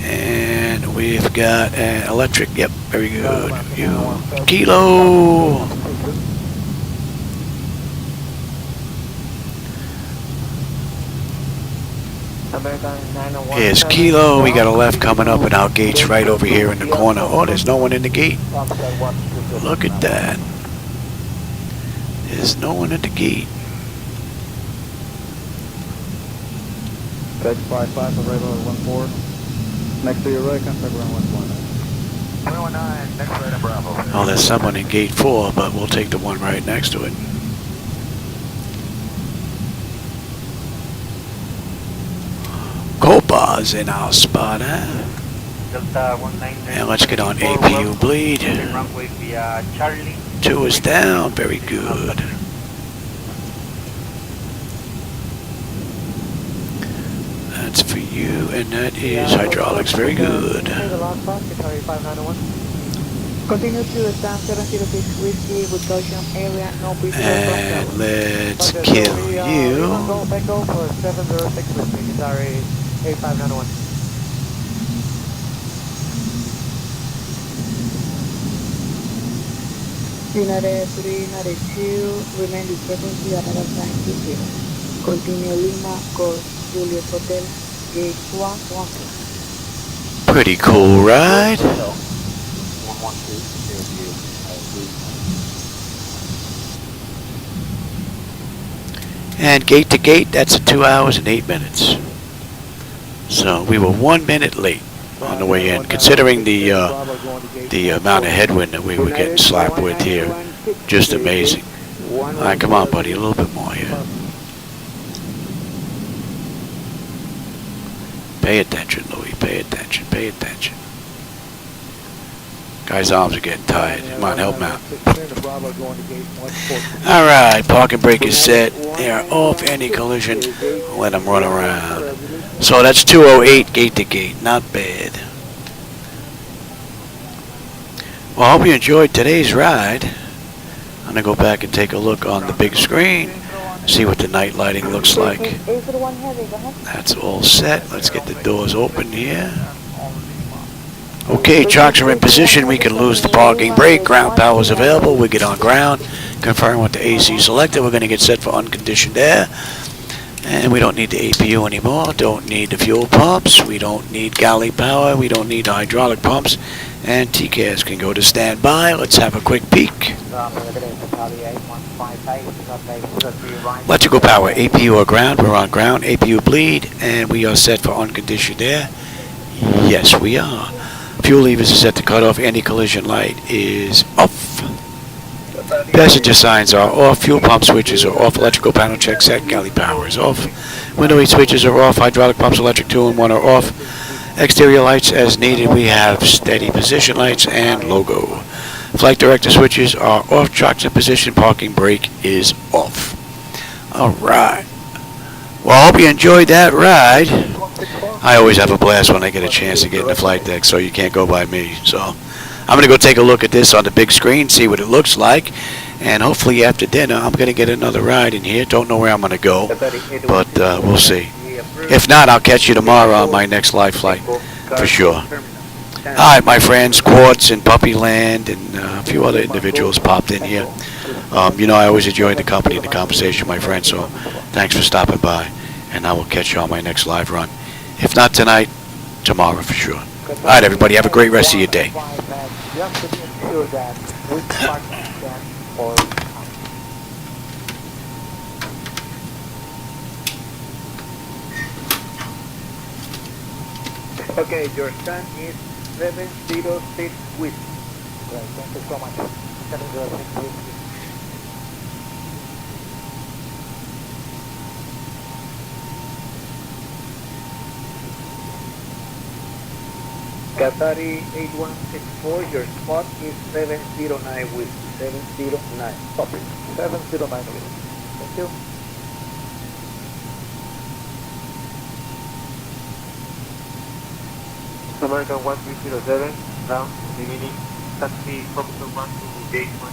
And we've got an electric. Yep, very good. Kilo. Here's Kilo. We got a left coming up, and our gate's right over here in the corner. Oh, there's no one in the gate. Look at that. There's no one at the gate. Tech 55, arrival at 14. Next to your right, contact ground 119. 119, next right at Bravo. Oh, there's someone in gate 4, but we'll take the one right next to it. Copa's in our spot, huh? And let's get on APU bleed. 2 is down, very good. That's for you, and that is hydraulics, very good. Continue to stand 706 Whiskey with Gaussian area, no breeze. And let's kill you. Go for 706 Whiskey, sorry, 8591. United 392, remain the frequency at another time 20. Continue Lima, course Juliet Hotel, gate 112. Pretty cool ride. And gate to gate, that's 2 hours and 8 minutes. So we were 1 minute late on the way in, considering the amount of headwind that we were getting slapped with here. Just amazing. All right, come on, buddy, a little bit more here. Pay attention, Louis. Pay attention. Pay attention. Guy's arms are getting tired. Come on, help him out. All right, parking brake is set. They are off. Anti-collision. Let them run around. So that's 208 gate to gate. Not bad. Well, I hope you enjoyed today's ride. I'm going to go back and take a look on the big screen. See what the night lighting looks like. That's all set. Let's get the doors open here. Okay, chocks are in position. We can lose the parking brake. Ground power is available. We get on ground. Confirm with the AC selector. We're going to get set for unconditioned air. And we don't need the APU anymore. Don't need the fuel pumps. We don't need galley power. We don't need the hydraulic pumps. And TCAS can go to standby. Let's have a quick peek. Electrical power, APU or ground. We're on ground. APU bleed. And we are set for unconditioned air. Yes, we are. Fuel levers are set to cut off. Anti-collision light is off. Passenger signs are off. Fuel pump switches are off. Electrical panel check set. Galley power is off. Window heat switches are off. Hydraulic pumps, electric 2 and 1 are off. Exterior lights as needed. We have steady position lights and logo. Flight director switches are off. Chocks in position. Parking brake is off. All right. Well, I hope you enjoyed that ride. I always have a blast when I get a chance to get in the flight deck, so you can't go by me. So I'm going to go take a look at this on the big screen, see what it looks like, and hopefully after dinner I'm going to get another ride in here. Don't know where I'm going to go, but we'll see. If not, I'll catch you tomorrow on my next live flight, for sure. All right, my friends, Quartz and Puppy Land and a few other individuals popped in here. You know, I always enjoy the company and the conversation, my friends, so Thanks for stopping by, and I will catch you on my next live run. If not tonight, tomorrow for sure. All right, everybody, have a great rest of your day. Just to be sure that which parking stands for. Okay, your stand is 706 with. Right, thank you so much. 706 with. Qatari 8164, your spot is 709 with 709. Copy. 709 with. Thank you. American 1307, now beginning taxi Procedural 1 to gate 1.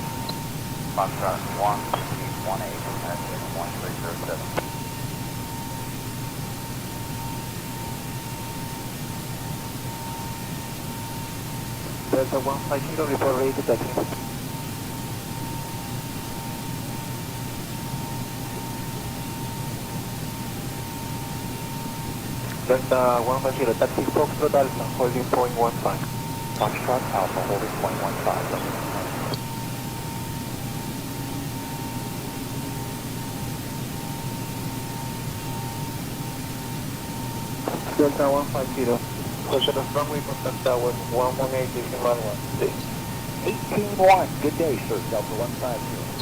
Foxtrot 1818 at 1307. Delta 150, report ready to taxi. Delta 150, taxi Foxtrot Alpha, holding point 15. Foxtrot Alpha holding point 15. Delta 150, closure of runway contact tower 118 runway. 181, good day, sir. Delta 150.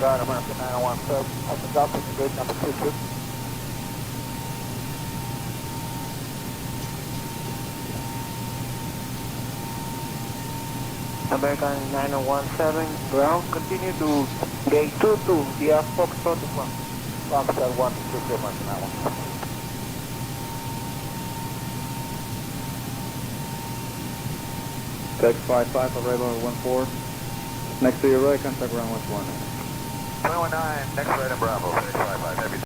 Got American 901, sir. Open up to gate number 22. American 9017, ground, continue to gate 22 via Foxtrot 1. Foxtrot 1 to 2 American 917. Tex 55, arrival 14. Next to your right, contact ground 119. 119, next right in Bravo, 655, heavy.